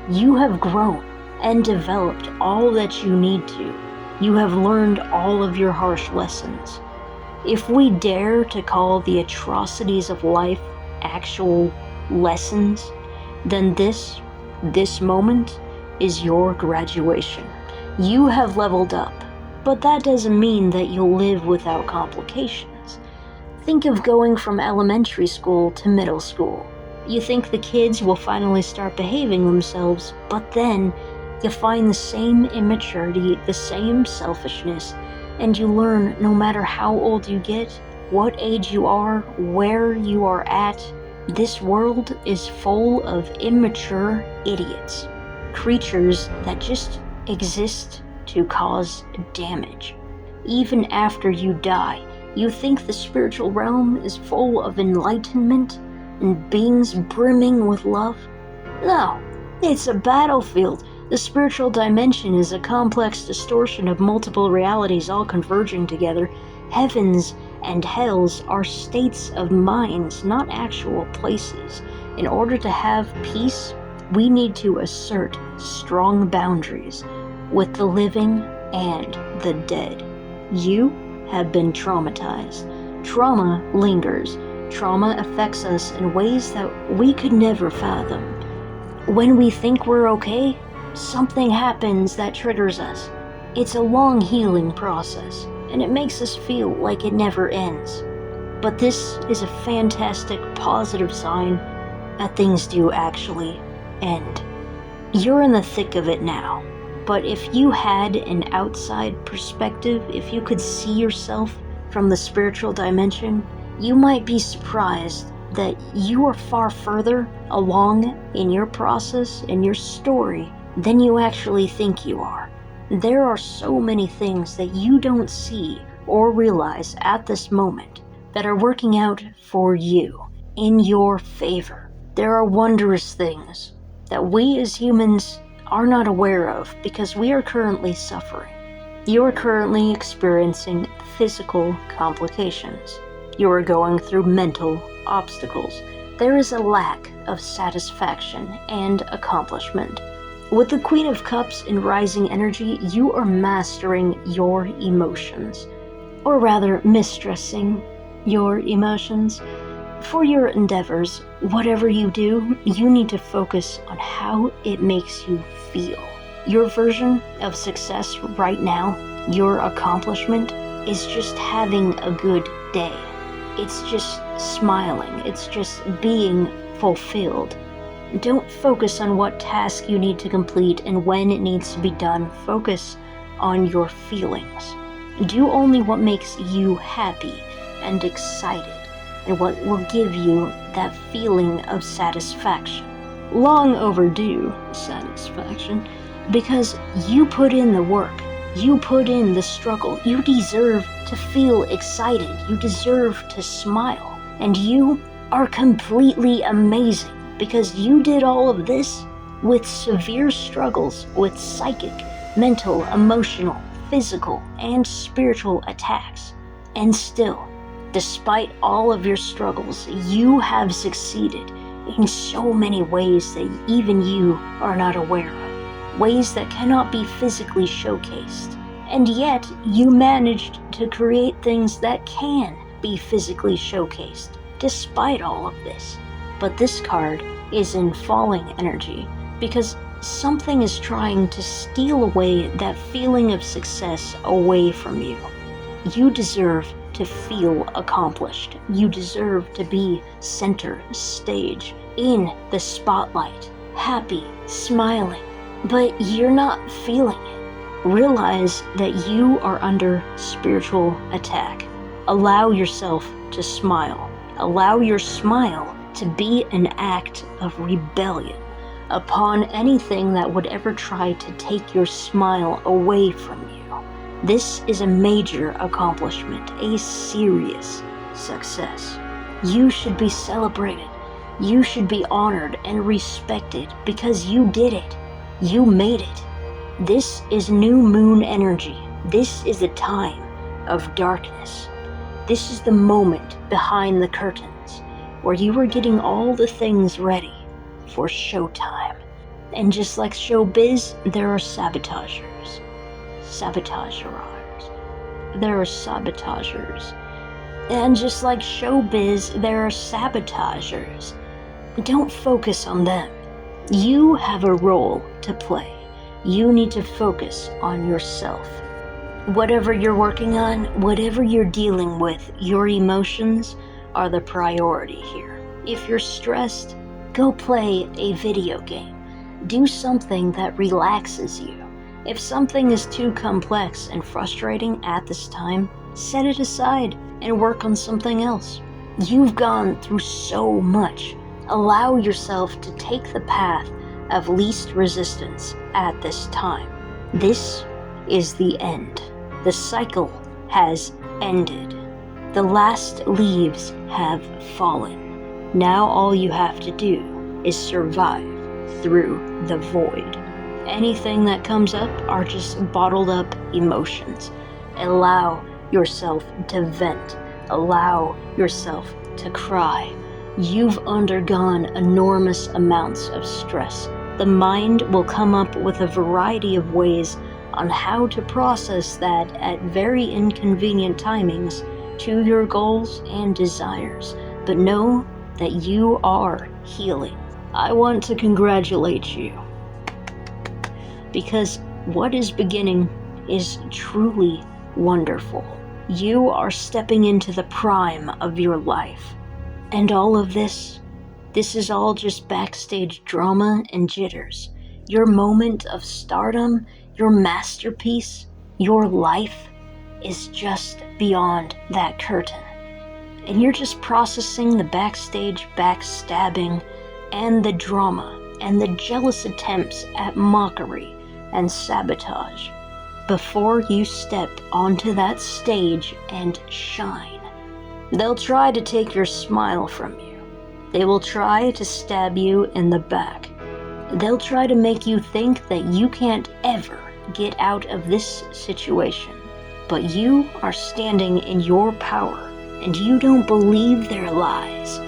You have grown and developed all that you need to. You have learned all of your harsh lessons. If we dare to call the atrocities of life actual lessons, then this moment is your graduation. You have leveled up, but that doesn't mean that you'll live without complications. Think of going from elementary school to middle school. You think the kids will finally start behaving themselves, but then you find the same immaturity, the same selfishness, and you learn no matter how old you get, what age you are, where you are at, this world is full of immature idiots, creatures that just exist to cause damage. Even after you die, you think the spiritual realm is full of enlightenment and beings brimming with love? No, it's a battlefield. The spiritual dimension is a complex distortion of multiple realities all converging together. Heavens and hells are states of minds, not actual places. In order to have peace, we need to assert strong boundaries with the living and the dead. You have been traumatized. Trauma lingers. Trauma affects us in ways that we could never fathom. When we think we're okay, something happens that triggers us. It's a long healing process, and it makes us feel like it never ends. But this is a fantastic, positive sign that things do actually end. You're in the thick of it now, but if you had an outside perspective, if you could see yourself from the spiritual dimension, you might be surprised that you are far further along in your process and your story than you actually think you are. There are so many things that you don't see or realize at this moment that are working out for you, in your favor. There are wondrous things that we as humans are not aware of because we are currently suffering. You are currently experiencing physical complications. You are going through mental obstacles. There is a lack of satisfaction and accomplishment. With the Queen of Cups in rising energy, you are mastering your emotions, or rather mistressing your emotions. For your endeavors, whatever you do, you need to focus on how it makes you feel. Your version of success right now, your accomplishment, is just having a good day. It's just smiling. It's just being fulfilled. Don't focus on what task you need to complete and when it needs to be done. Focus on your feelings. Do only what makes you happy and excited, and what will give you that feeling of satisfaction. Long overdue satisfaction, because you put in the work. You put in the struggle. You deserve to feel excited. You deserve to smile. And you are completely amazing because you did all of this with severe struggles, with psychic, mental, emotional, physical, and spiritual attacks. And still, despite all of your struggles, you have succeeded in so many ways that even you are not aware of. Ways that cannot be physically showcased. And yet, you managed to create things that can be physically showcased, despite all of this. But this card is in falling energy, because something is trying to steal away that feeling of success away from you. You deserve to feel accomplished. You deserve to be center stage, in the spotlight, happy, smiling. But you're not feeling it. Realize that you are under spiritual attack. Allow yourself to smile. Allow your smile to be an act of rebellion. upon anything that would ever try to take your smile away from you. This is a major accomplishment, a serious success. You should be celebrated. You should be honored and respected because you did it. You made it. This is new moon energy. This is a time of darkness. This is the moment behind the curtains where you are getting all the things ready for showtime. And just like showbiz, there are sabotagers. There are sabotagers. And just like showbiz, there are sabotagers. Don't focus on them. You have a role to play. You need to focus on yourself. Whatever you're working on, whatever you're dealing with, your emotions are the priority here. If you're stressed, go play a video game. Do something that relaxes you. If something is too complex and frustrating at this time, set it aside and work on something else. You've gone through so much. Allow yourself to take the path of least resistance at this time. This is the end. The cycle has ended. The last leaves have fallen. Now all you have to do is survive through the void. Anything that comes up are just bottled up emotions. Allow yourself to vent. Allow yourself to cry. You've undergone enormous amounts of stress. The mind will come up with a variety of ways on how to process that at very inconvenient timings to your goals and desires. But know that you are healing. I want to congratulate you, because what is beginning is truly wonderful. You are stepping into the prime of your life. And all of this is all just backstage drama and jitters. Your moment of stardom, your masterpiece, your life is just beyond that curtain. And you're just processing the backstage backstabbing and the drama and the jealous attempts at mockery and sabotage before you step onto that stage and shine. They'll try to take your smile from you. They will try to stab you in the back. They'll try to make you think that you can't ever get out of this situation. But you are standing in your power, and you don't believe their lies.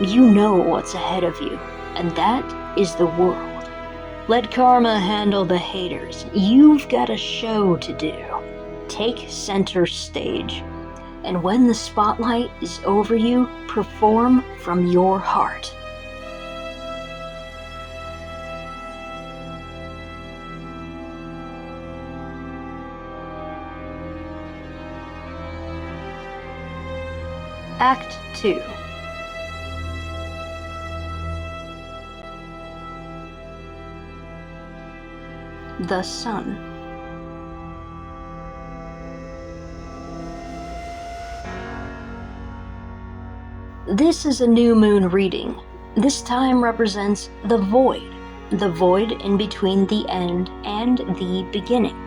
You know what's ahead of you, and that is the world. Let karma handle the haters. You've got a show to do. Take center stage. And when the spotlight is over you, perform from your heart. Act 2. The Sun. This is a new moon reading. This time represents the void in between the end and the beginning.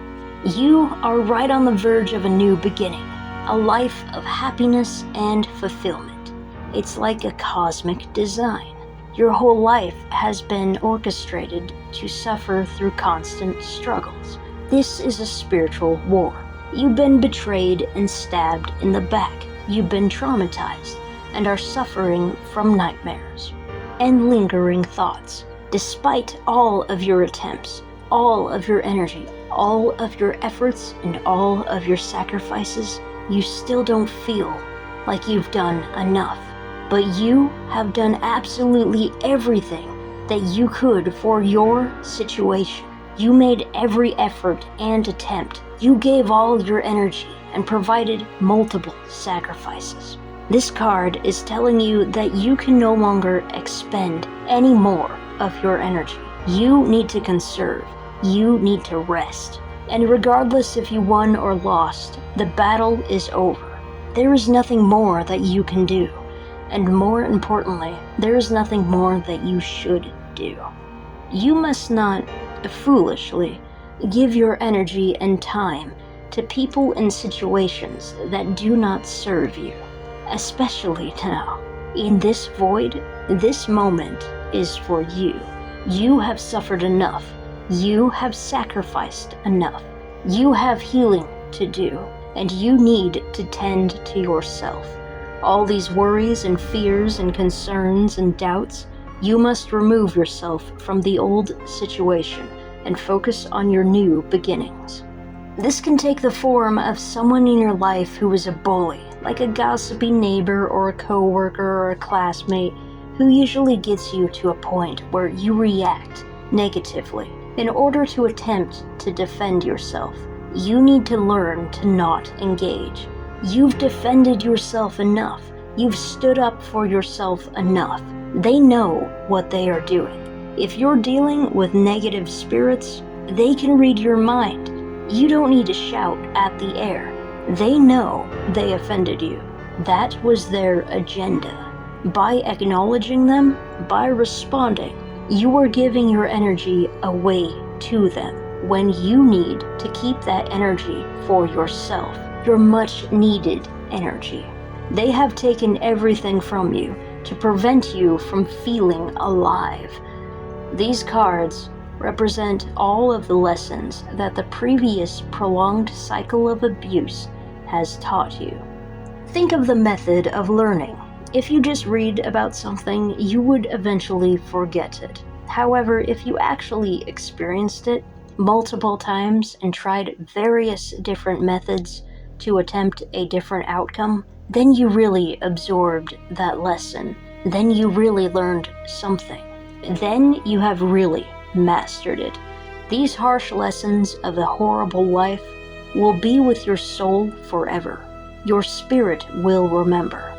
You are right on the verge of a new beginning, a life of happiness and fulfillment. It's like a cosmic design. Your whole life has been orchestrated to suffer through constant struggles. This is a spiritual war. You've been betrayed and stabbed in the back. You've been traumatized and are suffering from nightmares and lingering thoughts. Despite all of your attempts, all of your energy, all of your efforts, and all of your sacrifices, you still don't feel like you've done enough. But you have done absolutely everything that you could for your situation. You made every effort and attempt. You gave all your energy and provided multiple sacrifices. This card is telling you that you can no longer expend any more of your energy. You need to conserve. You need to rest. And regardless if you won or lost, the battle is over. There is nothing more that you can do. And more importantly, there is nothing more that you should do. You must not, foolishly, give your energy and time to people and situations that do not serve you, especially now. In this void, this moment is for you. You have suffered enough. You have sacrificed enough. You have healing to do, and you need to tend to yourself. All these worries and fears and concerns and doubts, you must remove yourself from the old situation and focus on your new beginnings. This can take the form of someone in your life who is a bully, like a gossipy neighbor or a coworker or a classmate who usually gets you to a point where you react negatively. In order to attempt to defend yourself, you need to learn to not engage. You've defended yourself enough. You've stood up for yourself enough. They know what they are doing. If you're dealing with negative spirits, they can read your mind. You don't need to shout at the air. They know they offended you. That was their agenda. By acknowledging them, by responding, you are giving your energy away to them when you need to keep that energy for yourself, your much needed energy. They have taken everything from you to prevent you from feeling alive. These cards represent all of the lessons that the previous prolonged cycle of abuse has taught you. Think of the method of learning. If you just read about something, you would eventually forget it. However, if you actually experienced it multiple times and tried various different methods to attempt a different outcome, then you really absorbed that lesson. Then you really learned something. Then you have really mastered it. These harsh lessons of a horrible life will be with your soul forever. Your spirit will remember.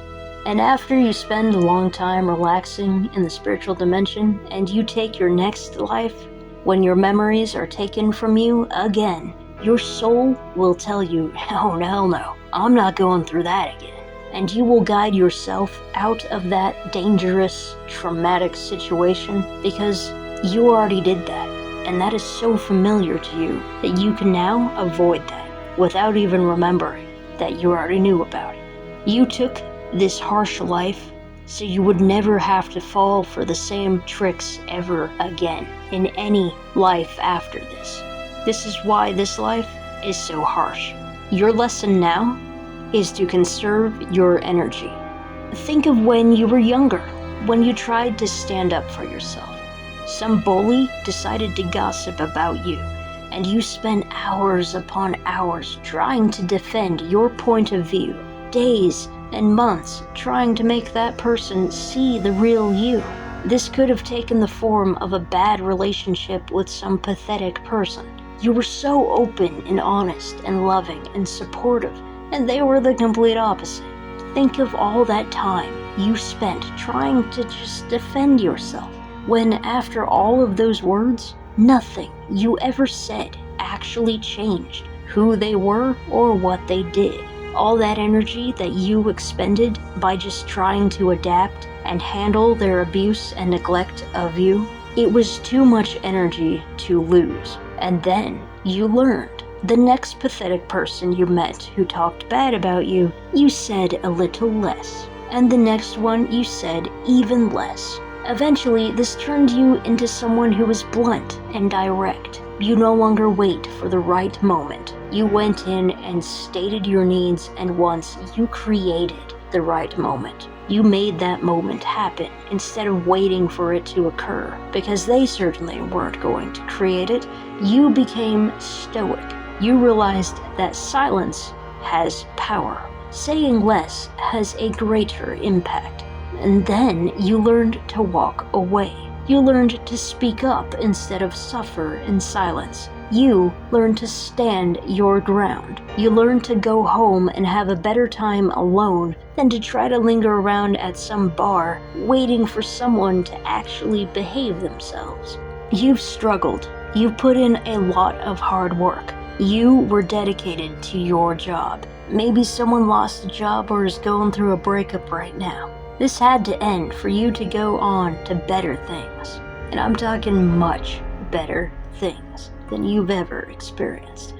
And after you spend a long time relaxing in the spiritual dimension and you take your next life, when your memories are taken from you again, your soul will tell you, oh, hell no, I'm not going through that again. And you will guide yourself out of that dangerous, traumatic situation because you already did that. And that is so familiar to you that you can now avoid that without even remembering that you already knew about it. You took this harsh life so you would never have to fall for the same tricks ever again in any life after this. This is why this life is so harsh. Your lesson now is to conserve your energy. Think of when you were younger, when you tried to stand up for yourself. Some bully decided to gossip about you, and you spent hours upon hours trying to defend your point of view, days and months trying to make that person see the real you. This could have taken the form of a bad relationship with some pathetic person. You were so open and honest and loving and supportive, and they were the complete opposite. Think of all that time you spent trying to just defend yourself, when after all of those words, nothing you ever said actually changed who they were or what they did. All that energy that you expended by just trying to adapt and handle their abuse and neglect of you, it was too much energy to lose. And then you learned. The next pathetic person you met who talked bad about you, you said a little less. And the next one, you said even less. Eventually, this turned you into someone who was blunt and direct. You no longer wait for the right moment. You went in and stated your needs, and once you created the right moment. You made that moment happen instead of waiting for it to occur, because they certainly weren't going to create it. You became stoic. You realized that silence has power. Saying less has a greater impact. And then you learned to walk away. You learned to speak up instead of suffer in silence. You learned to stand your ground. You learned to go home and have a better time alone than to try to linger around at some bar waiting for someone to actually behave themselves. You've struggled. You've put in a lot of hard work. You were dedicated to your job. Maybe someone lost a job or is going through a breakup right now. This had to end for you to go on to better things. And I'm talking much better things than you've ever experienced.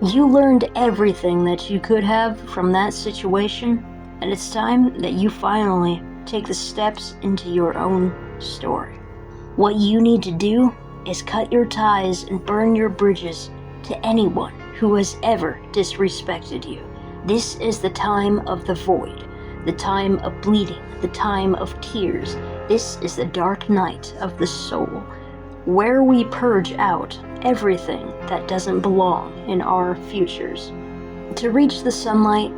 You learned everything that you could have from that situation, and it's time that you finally take the steps into your own story. What you need to do is cut your ties and burn your bridges to anyone who has ever disrespected you. This is the time of the void, the time of bleeding, the time of tears. This is the dark night of the soul, where we purge out everything that doesn't belong in our futures. To reach the sunlight,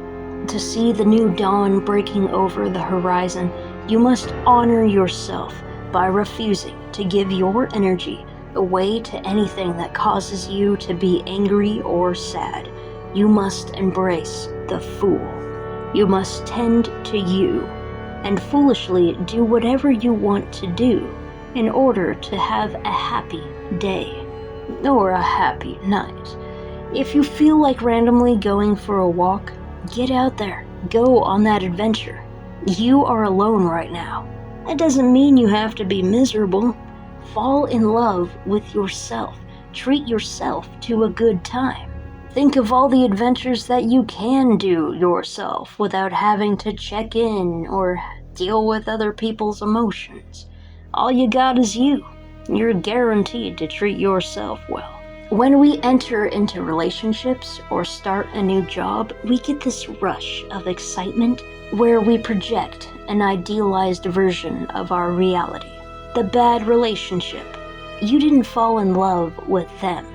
to see the new dawn breaking over the horizon, you must honor yourself by refusing to give your energy away to anything that causes you to be angry or sad. You must embrace the fool. You must tend to you, and foolishly do whatever you want to do in order to have a happy day, or a happy night. If you feel like randomly going for a walk, get out there, go on that adventure. You are alone right now. That doesn't mean you have to be miserable. Fall in love with yourself. Treat yourself to a good time. Think of all the adventures that you can do yourself without having to check in or deal with other people's emotions. All you got is you. You're guaranteed to treat yourself well. When we enter into relationships or start a new job, we get this rush of excitement where we project an idealized version of our reality. The bad relationship. You didn't fall in love with them.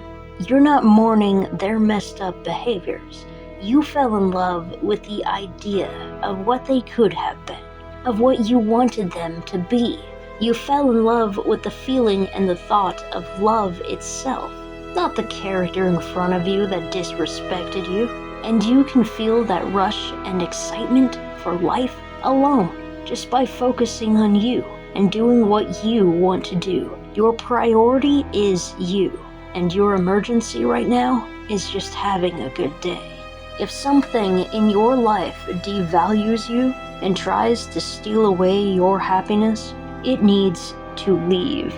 You're not mourning their messed up behaviors. You fell in love with the idea of what they could have been, of what you wanted them to be. You fell in love with the feeling and the thought of love itself, not the character in front of you that disrespected you. And you can feel that rush and excitement for life alone, just by focusing on you and doing what you want to do. Your priority is you, and your emergency right now is just having a good day. If something in your life devalues you and tries to steal away your happiness, it needs to leave.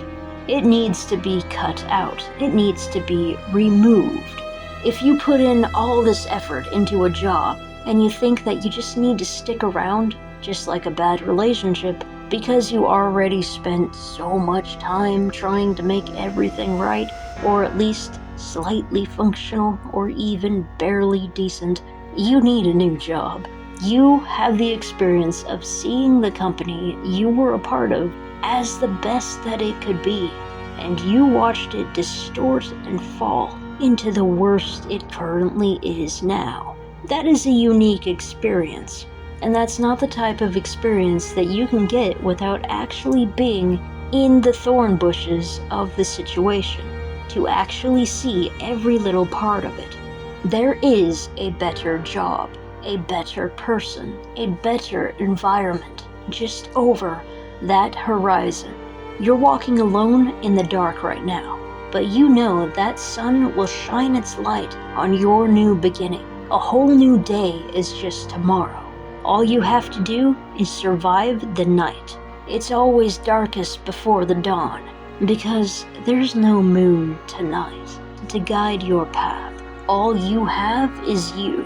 It needs to be cut out. It needs to be removed. If you put in all this effort into a job and you think that you just need to stick around, just like a bad relationship, because you already spent so much time trying to make everything right, or at least slightly functional, or even barely decent, you need a new job. You have the experience of seeing the company you were a part of as the best that it could be, and you watched it distort and fall into the worst it currently is now. That is a unique experience, and that's not the type of experience that you can get without actually being in the thorn bushes of the situation, to actually see every little part of it. There is a better job, a better person, a better environment just over that horizon. You're walking alone in the dark right now, but you know that sun will shine its light on your new beginning. A whole new day is just tomorrow. All you have to do is survive the night. It's always darkest before the dawn, because there's no moon tonight to guide your path. All you have is you,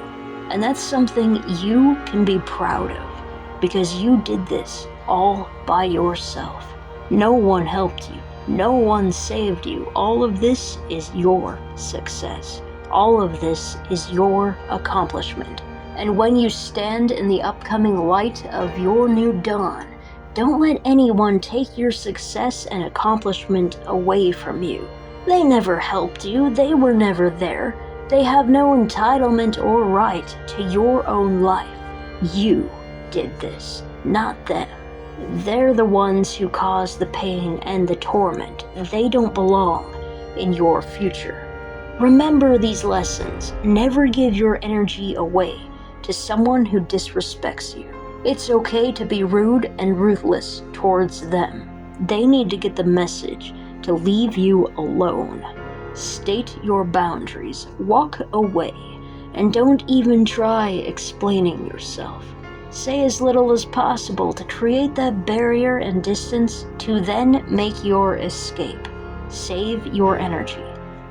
and that's something you can be proud of, because you did this all by yourself. No one helped you. No one saved you. All of this is your success. All of this is your accomplishment. And when you stand in the upcoming light of your new dawn, don't let anyone take your success and accomplishment away from you. They never helped you. They were never there. They have no entitlement or right to your own life. You did this, not them. They're the ones who caused the pain and the torment. They don't belong in your future. Remember these lessons. Never give your energy away to someone who disrespects you. It's okay to be rude and ruthless towards them. They need to get the message to leave you alone. State your boundaries. Walk away. And don't even try explaining yourself. Say as little as possible to create that barrier and distance to then make your escape. Save your energy.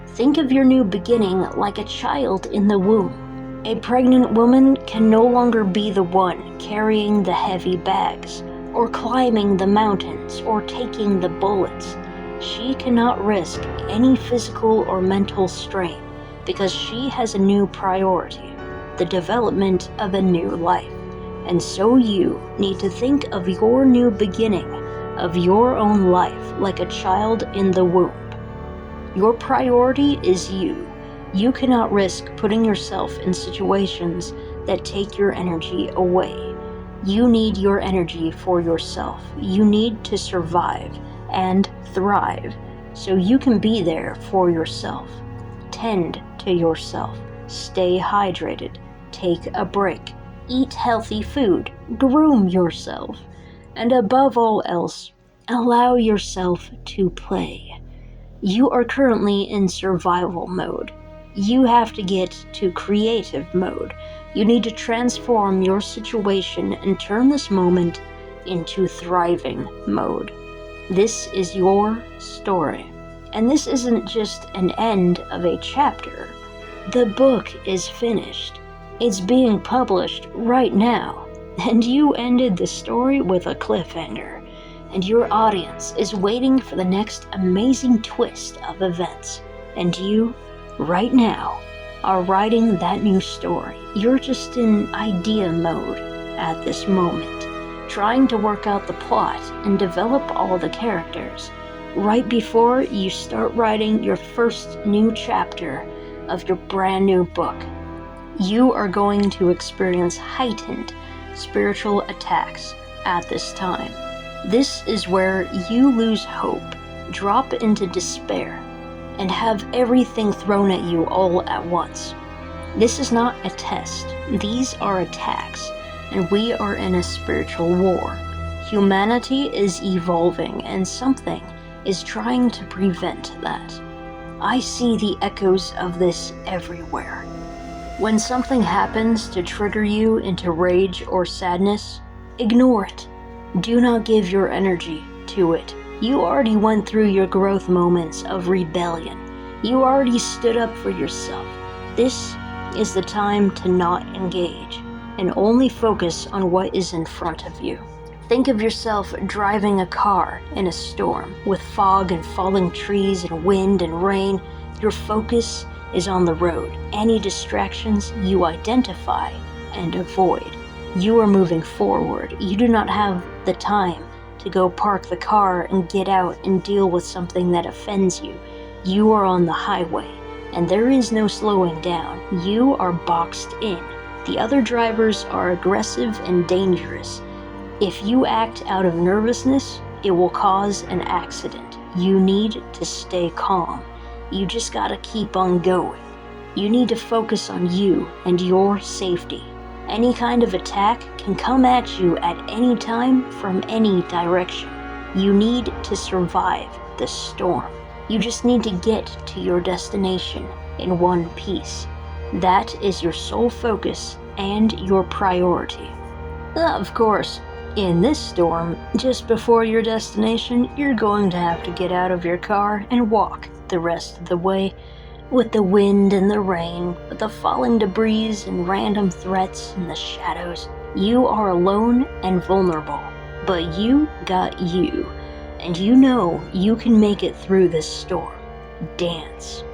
Think of your new beginning like a child in the womb. A pregnant woman can no longer be the one carrying the heavy bags, or climbing the mountains, or taking the bullets. She cannot risk any physical or mental strain because she has a new priority, the development of a new life. And so you need to think of your new beginning of your own life like a child in the womb. Your priority is you. You cannot risk putting yourself in situations that take your energy away. You need your energy for yourself. You need to survive and thrive so you can be there for yourself. Tend to yourself. Stay hydrated. Take a break. Eat healthy food. Groom yourself. And above all else, allow yourself to play. You are currently in survival mode. You have to get to creative mode. You need to transform your situation and turn this moment into thriving mode. This is your story. And this isn't just an end of a chapter. The book is finished. It's being published right now. And you ended the story with a cliffhanger. And your audience is waiting for the next amazing twist of events. And you, right now, are writing that new story. You're just in idea mode at this moment, trying to work out the plot and develop all the characters, right before you start writing your first new chapter of your brand new book. You are going to experience heightened spiritual attacks at this time. This is where you lose hope, drop into despair, and have everything thrown at you all at once. This is not a test. These are attacks, and we are in a spiritual war. Humanity is evolving, and something is trying to prevent that. I see the echoes of this everywhere. When something happens to trigger you into rage or sadness, ignore it. Do not give your energy to it. You already went through your growth moments of rebellion. You already stood up for yourself. This is the time to not engage and only focus on what is in front of you. Think of yourself driving a car in a storm with fog and falling trees and wind and rain. Your focus is on the road. Any distractions you identify and avoid. You are moving forward. You do not have the time to go park the car and get out and deal with something that offends you. You are on the highway, and there is no slowing down. You are boxed in. The other drivers are aggressive and dangerous. If you act out of nervousness, it will cause an accident. You need to stay calm. You just gotta keep on going. You need to focus on you and your safety. Any kind of attack can come at you at any time from any direction. You need to survive the storm. You just need to get to your destination in one piece. That is your sole focus and your priority. Of course, in this storm, just before your destination, you're going to have to get out of your car and walk the rest of the way. With the wind and the rain, with the falling debris and random threats and the shadows, you are alone and vulnerable. But you got you, and you know you can make it through this storm. Dance.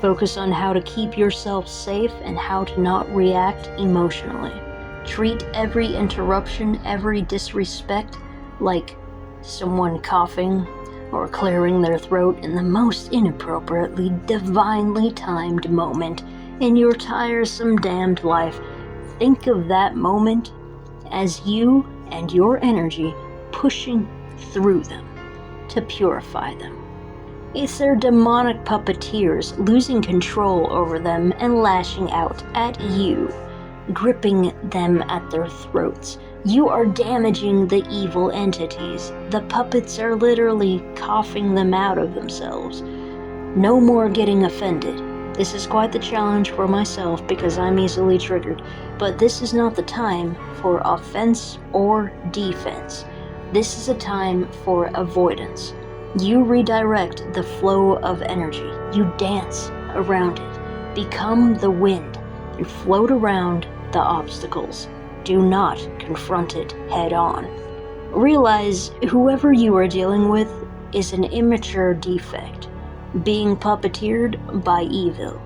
Focus on how to keep yourself safe and how to not react emotionally. Treat every interruption, every disrespect like someone coughing or clearing their throat in the most inappropriately, divinely timed moment in your tiresome damned life. Think of that moment as you and your energy pushing through them to purify them. It's their demonic puppeteers losing control over them and lashing out at you, gripping them at their throats. You are damaging the evil entities. The puppets are literally coughing them out of themselves. No more getting offended. This is quite the challenge for myself because I'm easily triggered, but this is not the time for offense or defense. This is a time for avoidance. You redirect the flow of energy. You dance around it. Become the wind and float around the obstacles. Do not confront it head on. Realize whoever you are dealing with is an immature defect, being puppeteered by evil.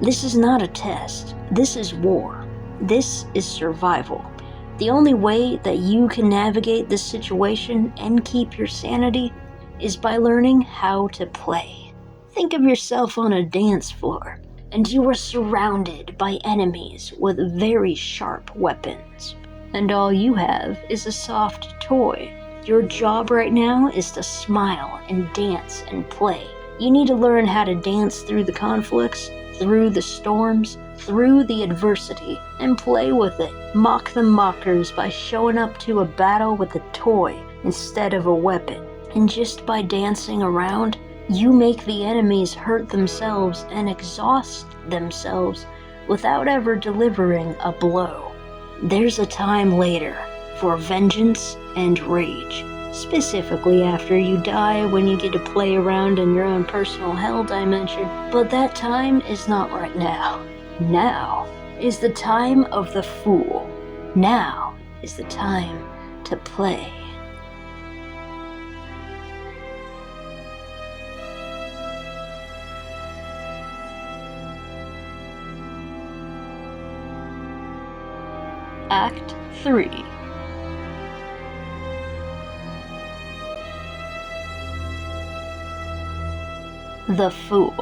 This is not a test. This is war. This is survival. The only way that you can navigate this situation and keep your sanity is by learning how to play. Think of yourself on a dance floor, and you are surrounded by enemies with very sharp weapons. And all you have is a soft toy. Your job right now is to smile and dance and play. You need to learn how to dance through the conflicts, through the storms, through the adversity, and play with it. Mock the mockers by showing up to a battle with a toy instead of a weapon. And just by dancing around, you make the enemies hurt themselves and exhaust themselves without ever delivering a blow. There's a time later for vengeance and rage, specifically after you die when you get to play around in your own personal hell dimension, but that time is not right now. Now is the time of the fool. Now is the time to play. Act 3. The Fool.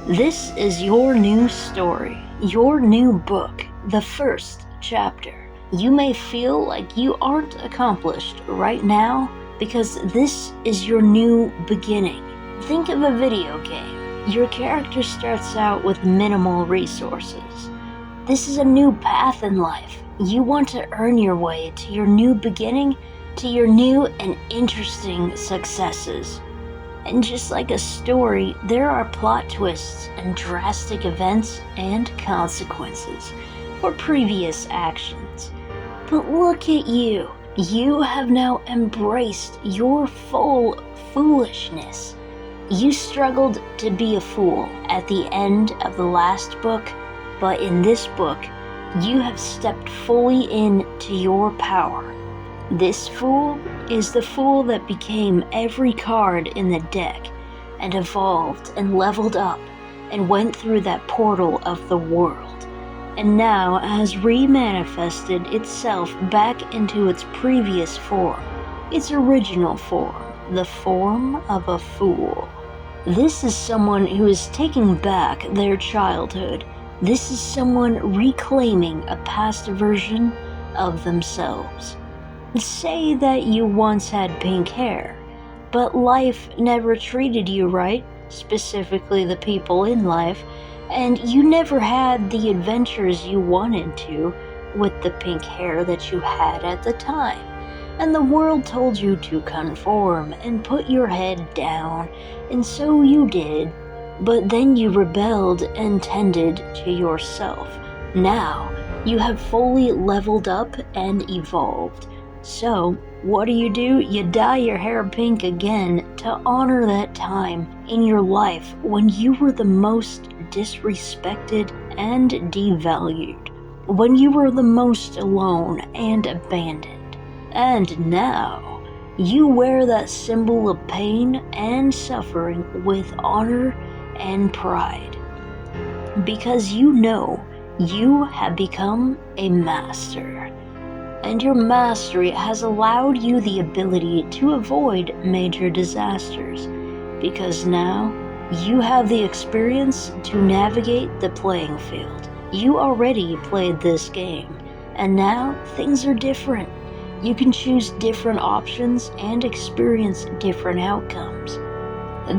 This is your new story, your new book, the first chapter. You may feel like you aren't accomplished right now because this is your new beginning. Think of a video game. Your character starts out with minimal resources. This is a new path in life. You want to earn your way to your new beginning, to your new and interesting successes. And just like a story, there are plot twists and drastic events and consequences for previous actions. But look at you. You have now embraced your full foolishness. You struggled to be a fool at the end of the last book, but in this book, you have stepped fully into your power. This fool is the fool that became every card in the deck and evolved and leveled up and went through that portal of the world, and now has remanifested itself back into its previous form, its original form, the form of a fool. This is someone who is taking back their childhood. This is someone reclaiming a past version of themselves. Say that you once had pink hair, but life never treated you right, specifically the people in life, and you never had the adventures you wanted to with the pink hair that you had at the time. And the world told you to conform and put your head down, and so you did. But then you rebelled and tended to yourself. Now, you have fully leveled up and evolved. So, what do? You dye your hair pink again to honor that time in your life when you were the most disrespected and devalued, when you were the most alone and abandoned. And now, you wear that symbol of pain and suffering with honor and pride, because you know you have become a master, and your mastery has allowed you the ability to avoid major disasters, because now you have the experience to navigate the playing field. You already played this game, and now things are different. You can choose different options and experience different outcomes.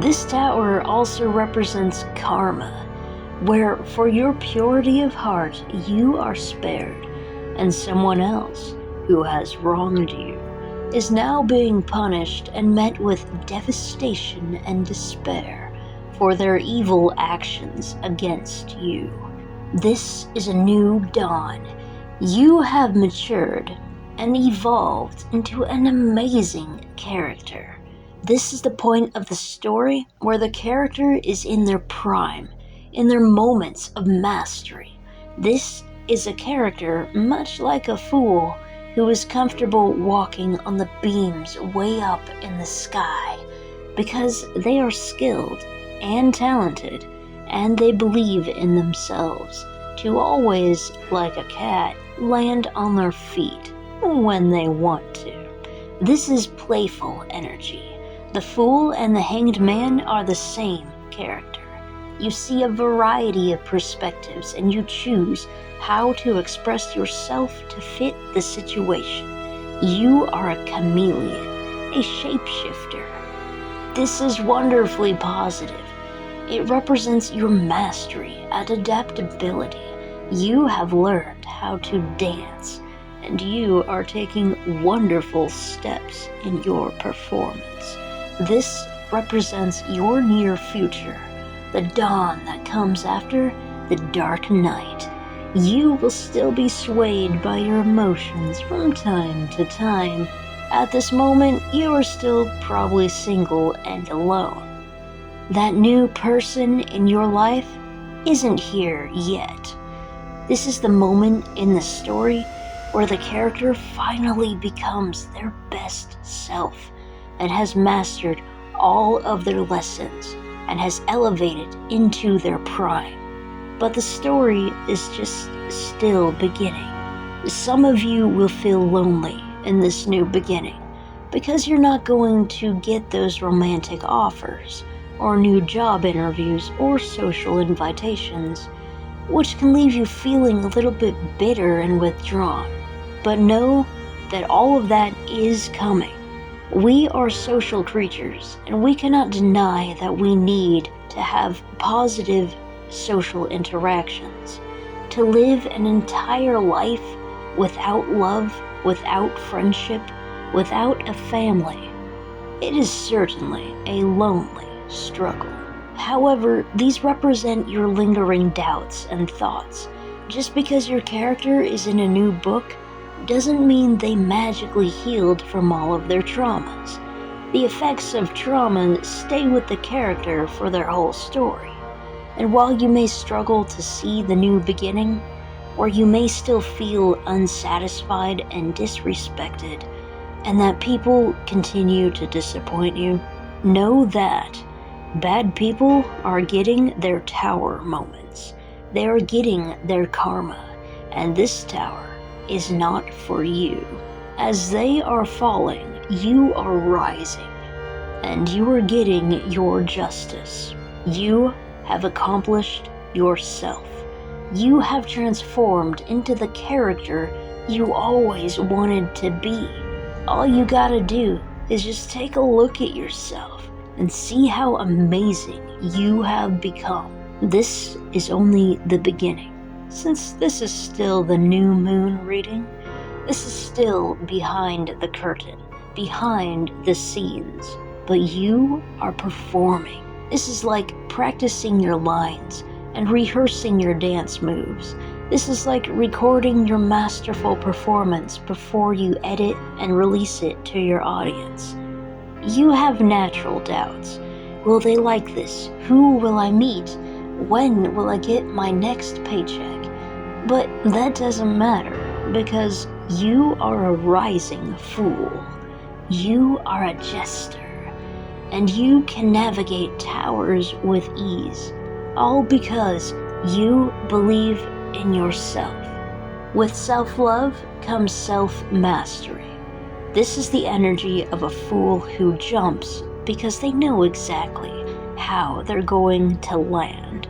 This tower also represents karma, where for your purity of heart you are spared, and someone else who has wronged you is now being punished and met with devastation and despair for their evil actions against you. This is a new dawn. You have matured and evolved into an amazing character. This is the point of the story where the character is in their prime, in their moments of mastery. This is a character much like a fool who is comfortable walking on the beams way up in the sky because they are skilled and talented and they believe in themselves to always, like a cat, land on their feet when they want to. This is playful energy. The Fool and the Hanged Man are the same character. You see a variety of perspectives and you choose how to express yourself to fit the situation. You are a chameleon, a shapeshifter. This is wonderfully positive. It represents your mastery and adaptability. You have learned how to dance, and you are taking wonderful steps in your performance. This represents your near future, the dawn that comes after the dark night. You will still be swayed by your emotions from time to time. At this moment, you are still probably single and alone. That new person in your life isn't here yet. This is the moment in the story where the character finally becomes their best self and has mastered all of their lessons and has elevated into their prime. But the story is just still beginning. Some of you will feel lonely in this new beginning because you're not going to get those romantic offers or new job interviews or social invitations, which can leave you feeling a little bit bitter and withdrawn. But know that all of that is coming. We are social creatures, and we cannot deny that we need to have positive social interactions. To live an entire life without love, without friendship, without a family, it is certainly a lonely struggle. However, these represent your lingering doubts and thoughts. Just because your character is in a new book doesn't mean they magically healed from all of their traumas. The effects of trauma stay with the character for their whole story. And while you may struggle to see the new beginning, or you may still feel unsatisfied and disrespected, and that people continue to disappoint you, know that bad people are getting their tower moments. They are getting their karma, and this tower is not for you. As they are falling, you are rising, and you are getting your justice. You have accomplished yourself. You have transformed into the character you always wanted to be. All you gotta do is just take a look at yourself and see how amazing you have become. This is only the beginning. Since this is still the new moon reading, this is still behind the curtain, behind the scenes, but you are performing. This is like practicing your lines and rehearsing your dance moves. This is like recording your masterful performance before you edit and release it to your audience. You have natural doubts. Will they like this? Who will I meet? When will I get my next paycheck? But that doesn't matter, because you are a rising fool. You are a jester, and you can navigate towers with ease, all because you believe in yourself. With self-love comes self-mastery. This is the energy of a fool who jumps because they know exactly how they're going to land.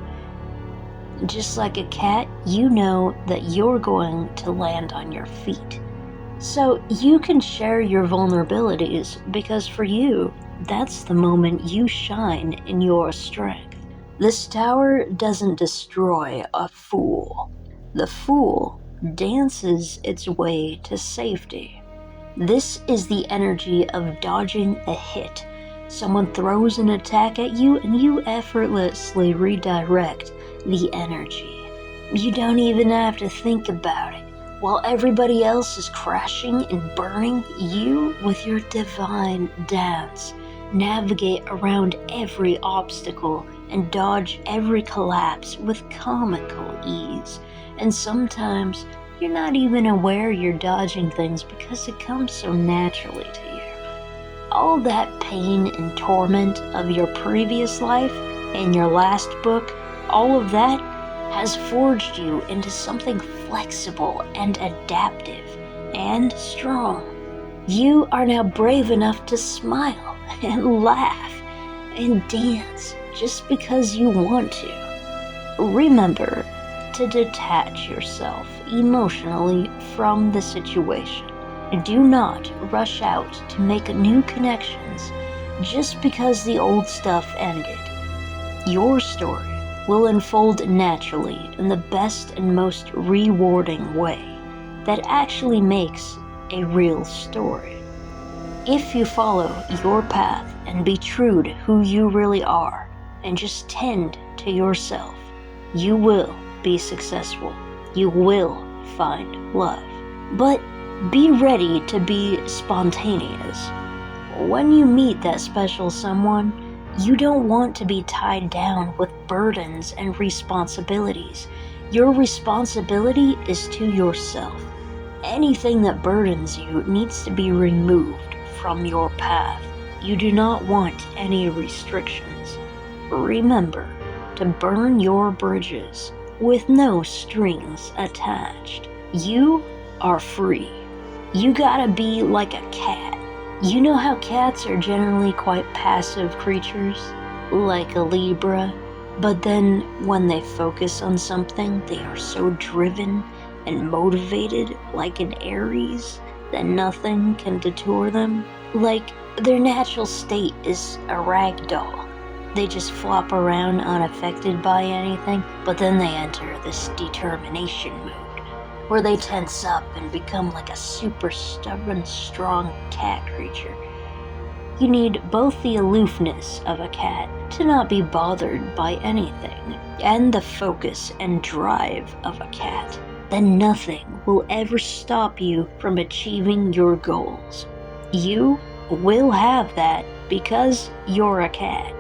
Just like a cat, you know that you're going to land on your feet. So you can share your vulnerabilities because for you, that's the moment you shine in your strength. This tower doesn't destroy a fool. The fool dances its way to safety. This is the energy of dodging a hit. Someone throws an attack at you and you effortlessly redirect the energy. You don't even have to think about it. While everybody else is crashing and burning, you, with your divine dance, navigate around every obstacle and dodge every collapse with comical ease. And sometimes you're not even aware you're dodging things because it comes so naturally to you. All that pain and torment of your previous life and your last book, all of that has forged you into something flexible and adaptive and strong. You are now brave enough to smile and laugh and dance just because you want to. Remember to detach yourself emotionally from the situation. Do not rush out to make new connections just because the old stuff ended. Your story will unfold naturally in the best and most rewarding way that actually makes a real story. If you follow your path and be true to who you really are and just tend to yourself, you will be successful. You will find love. But be ready to be spontaneous. When you meet that special someone, you don't want to be tied down with burdens and responsibilities. Your responsibility is to yourself. Anything that burdens you needs to be removed from your path. You do not want any restrictions. Remember to burn your bridges with no strings attached. You are free. You gotta be like a cat. You know how cats are generally quite passive creatures, like a Libra, but then when they focus on something, they are so driven and motivated, like an Aries, that nothing can detour them. Like their natural state is a rag doll. They just flop around unaffected by anything, but then they enter this determination mood, where they tense up and become like a super stubborn, strong cat creature. You need both the aloofness of a cat to not be bothered by anything, and the focus and drive of a cat. Then nothing will ever stop you from achieving your goals. You will have that because you're a cat.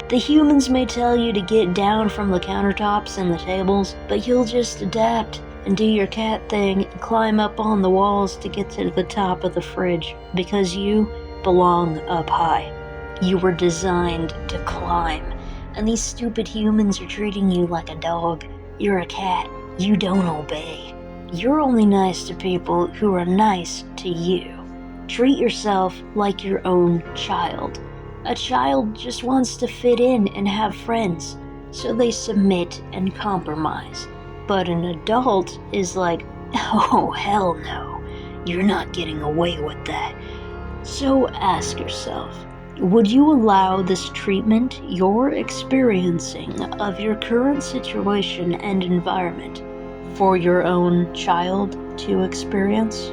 The humans may tell you to get down from the countertops and the tables, but you'll just adapt and do your cat thing and climb up on the walls to get to the top of the fridge, because you belong up high. You were designed to climb, and these stupid humans are treating you like a dog. You're a cat. You don't obey. You're only nice to people who are nice to you. Treat yourself like your own child. A child just wants to fit in and have friends, so they submit and compromise. But an adult is like, oh hell no, you're not getting away with that. So ask yourself, would you allow this treatment you're experiencing of your current situation and environment for your own child to experience?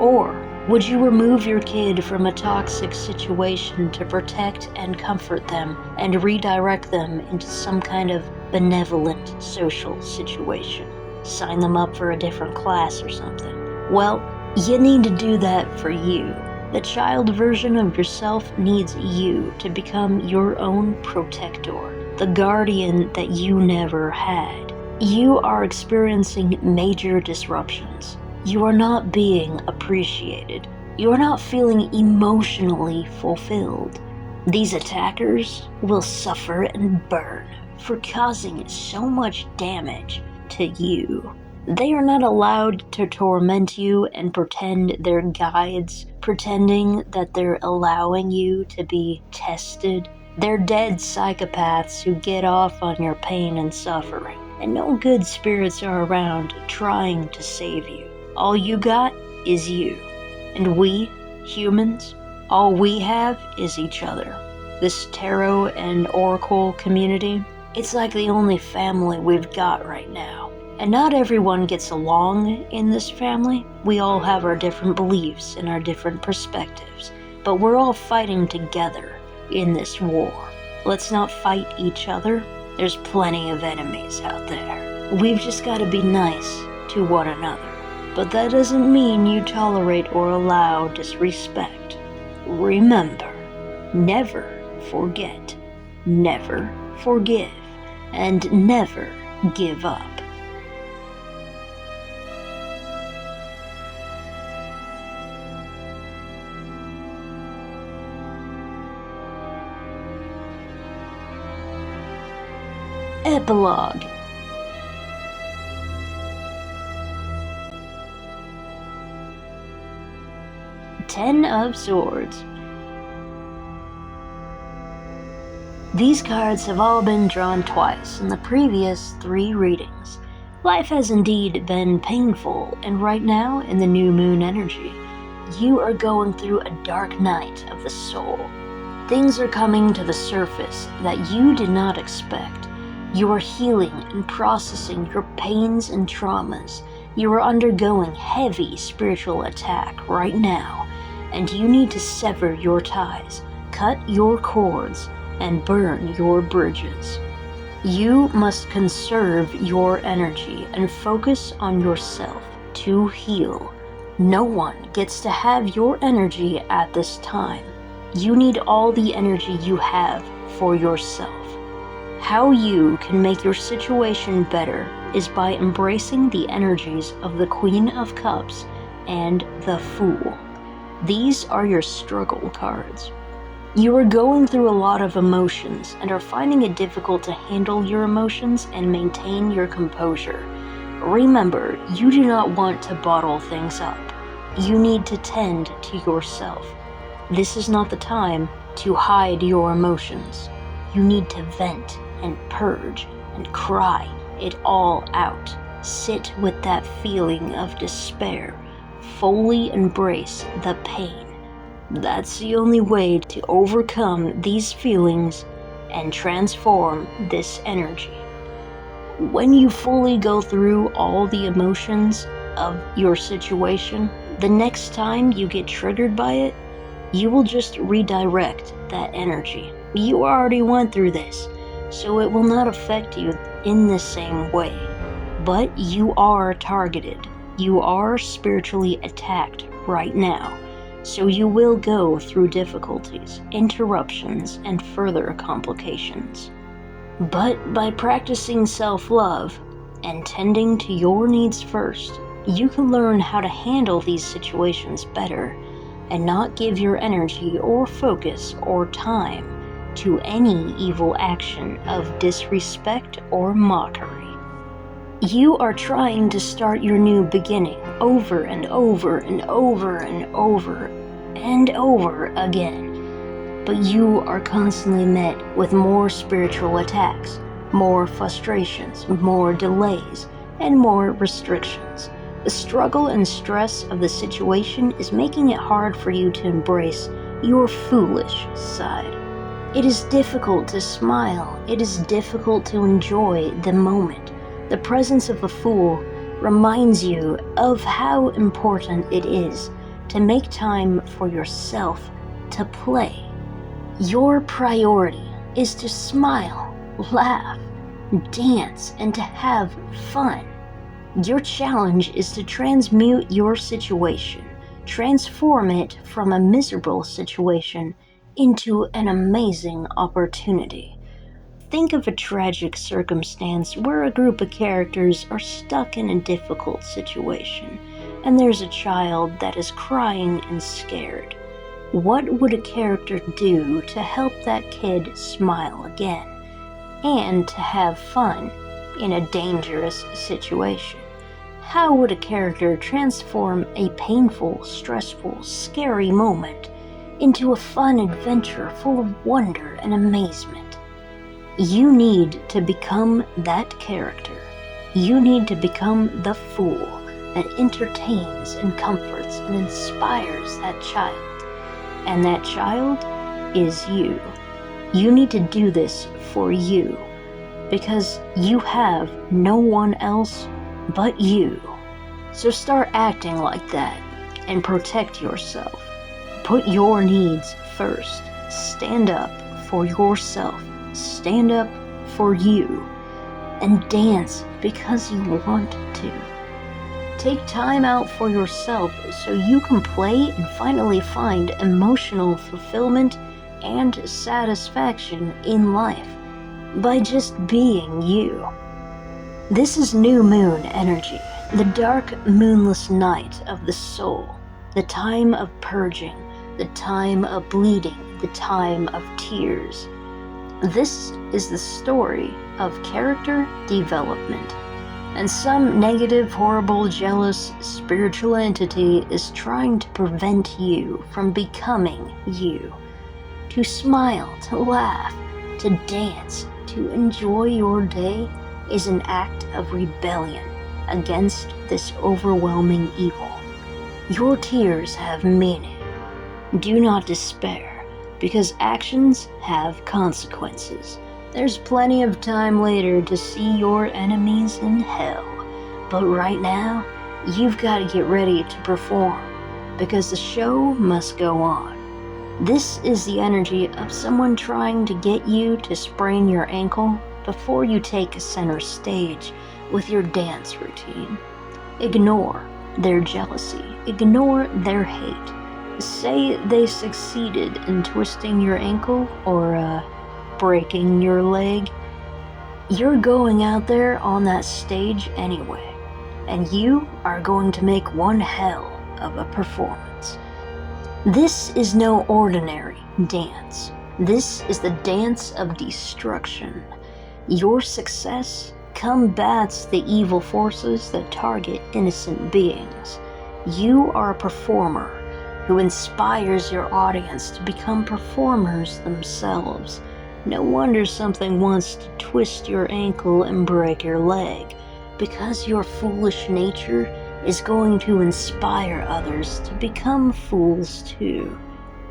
Or would you remove your kid from a toxic situation to protect and comfort them and redirect them into some kind of benevolent social situation? Sign them up for a different class or something. Well, you need to do that for you. The child version of yourself needs you to become your own protector, the guardian that you never had. You are experiencing major disruptions. You are not being appreciated. You are not feeling emotionally fulfilled. These attackers will suffer and burn for causing so much damage to you. They are not allowed to torment you and pretend they're guides, pretending that they're allowing you to be tested. They're dead psychopaths who get off on your pain and suffering, and no good spirits are around trying to save you. All you got is you. And we, humans, all we have is each other. This tarot and oracle community, it's like the only family we've got right now. And not everyone gets along in this family. We all have our different beliefs and our different perspectives, but we're all fighting together in this war. Let's not fight each other. There's plenty of enemies out there. We've just got to be nice to one another. But that doesn't mean you tolerate or allow disrespect. Remember, never forget, never forgive, and never give up. Epilogue. Ten of Swords. These cards have all been drawn twice in the previous 3 readings. Life has indeed been painful, and right now, in the new moon energy, you are going through a dark night of the soul. Things are coming to the surface that you did not expect. You are healing and processing your pains and traumas. You are undergoing heavy spiritual attack right now, and you need to sever your ties, cut your cords, and burn your bridges. You must conserve your energy and focus on yourself to heal. No one gets to have your energy at this time. You need all the energy you have for yourself. How you can make your situation better is by embracing the energies of the Queen of Cups and the Fool. These are your struggle cards. You are going through a lot of emotions and are finding it difficult to handle your emotions and maintain your composure. Remember, you do not want to bottle things up. You need to tend to yourself. This is not the time to hide your emotions. You need to vent and purge and cry it all out. Sit with that feeling of despair. Fully embrace the pain. That's the only way to overcome these feelings and transform this energy. When you fully go through all the emotions of your situation, the next time you get triggered by it, you will just redirect that energy. You already went through this, so it will not affect you in the same way. But you are targeted. You are spiritually attacked right now. So you will go through difficulties, interruptions, and further complications. But by practicing self-love and tending to your needs first, you can learn how to handle these situations better and not give your energy or focus or time to any evil action of disrespect or mockery. You are trying to start your new beginning over and over and over and over and over again, but you are constantly met with more spiritual attacks, more frustrations, more delays, and more restrictions. The struggle and stress of the situation is making it hard for you to embrace your foolish side. It is difficult to smile. It is difficult to enjoy the moment. The presence of a fool reminds you of how important it is to make time for yourself to play. Your priority is to smile, laugh, dance, and to have fun. Your challenge is to transmute your situation, transform it from a miserable situation into an amazing opportunity. Think of a tragic circumstance where a group of characters are stuck in a difficult situation, and there's a child that is crying and scared. What would a character do to help that kid smile again, and to have fun in a dangerous situation? How would a character transform a painful, stressful, scary moment into a fun adventure full of wonder and amazement? You need to become that character. You need to become the fool that entertains and comforts and inspires that child. And that child is you. You need to do this for you, because you have no one else but you. So start acting like that and protect yourself. Put your needs first. Stand up for yourself. Stand up for you. And dance because you want to. Take time out for yourself so you can play and finally find emotional fulfillment and satisfaction in life by just being you. This is new moon energy, the dark moonless night of the soul, the time of purging, the time of bleeding, the time of tears. This is the story of character development. And some negative, horrible, jealous, spiritual entity is trying to prevent you from becoming you. To smile, to laugh, to dance, to enjoy your day is an act of rebellion against this overwhelming evil. Your tears have meaning. Do not despair, because actions have consequences. There's plenty of time later to see your enemies in hell, but right now, you've got to get ready to perform, because the show must go on. This is the energy of someone trying to get you to sprain your ankle before you take center stage with your dance routine. Ignore their jealousy, ignore their hate. Say they succeeded in twisting your ankle or breaking your leg. You're going out there on that stage anyway, and you are going to make one hell of a performance. This is no ordinary dance. This is the dance of destruction. Your success combats the evil forces that target innocent beings. You are a performer who inspires your audience to become performers themselves. No wonder something wants to twist your ankle and break your leg, because your foolish nature is going to inspire others to become fools too.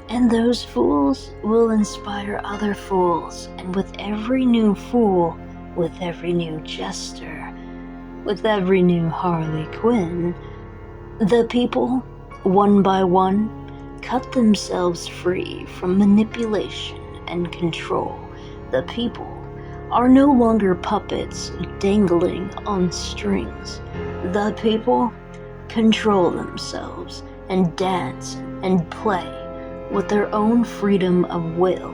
And those fools will inspire other fools, and with every new fool, with every new jester, with every new Harley Quinn, the people, one by one, cut themselves free from manipulation and control. The people are no longer puppets dangling on strings. The people control themselves and dance and play with their own freedom of will.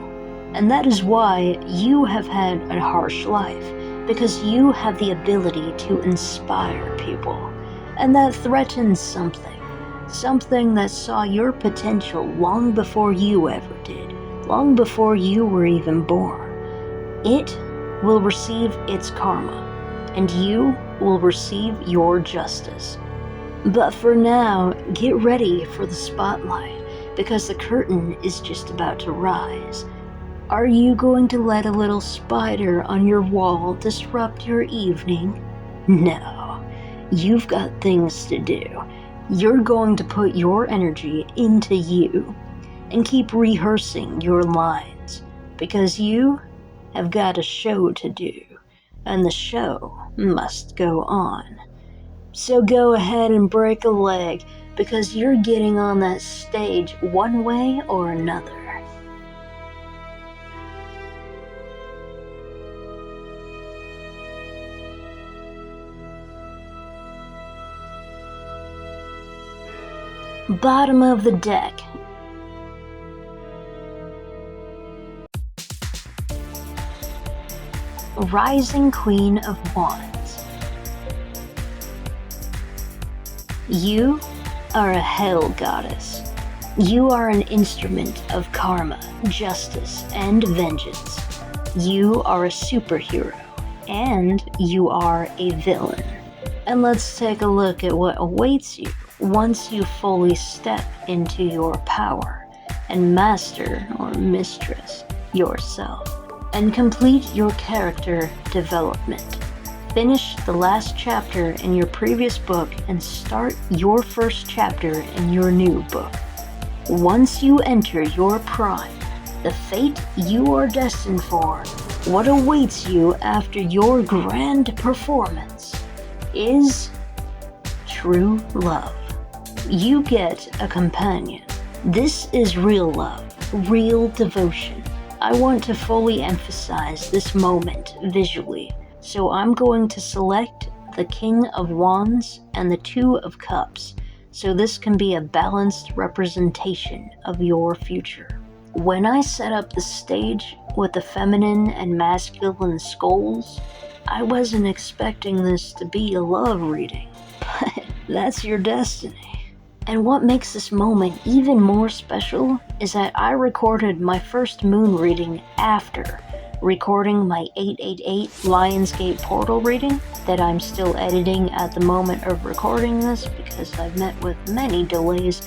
And that is why you have had a harsh life, because you have the ability to inspire people. And that threatens something that saw your potential long before you ever did, long before you were even born. It will receive its karma, and you will receive your justice. But for now, get ready for the spotlight, because the curtain is just about to rise. Are you going to let a little spider on your wall disrupt your evening? No, you've got things to do. You're going to put your energy into you and keep rehearsing your lines, because you have got a show to do, and the show must go on. So go ahead and break a leg, because you're getting on that stage one way or another. Bottom of the deck. Rising Queen of Wands. You are a hell goddess. You are an instrument of karma, justice, and vengeance. You are a superhero, and you are a villain. And let's take a look at what awaits you once you fully step into your power and master or mistress yourself and complete your character development. Finish the last chapter in your previous book and start your first chapter in your new book. Once you enter your prime, the fate you are destined for, what awaits you after your grand performance, is true love. You get a companion. This is real love, real devotion. I want to fully emphasize this moment visually, so I'm going to select the King of Wands and the Two of Cups, so this can be a balanced representation of your future. When I set up the stage with the feminine and masculine skulls, I wasn't expecting this to be a love reading, but that's your destiny. And what makes this moment even more special is that I recorded my first moon reading after recording my 888 Lionsgate portal reading that I'm still editing at the moment of recording this because I've met with many delays.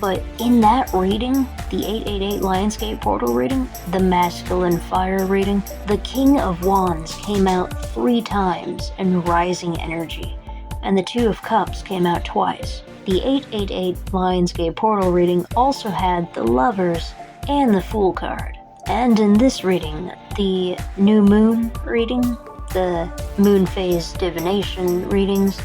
But in that reading, the 888 Lionsgate portal reading, the masculine fire reading, the King of Wands came out 3 times in rising energy, and the Two of Cups came out twice. The 888 Lionsgate portal reading also had the Lovers and the Fool card. And in this reading, the New Moon reading, the Moon Phase Divination readings,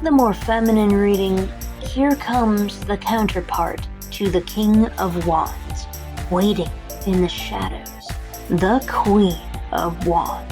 the more feminine reading, here comes the counterpart to the King of Wands, waiting in the shadows, the Queen of Wands.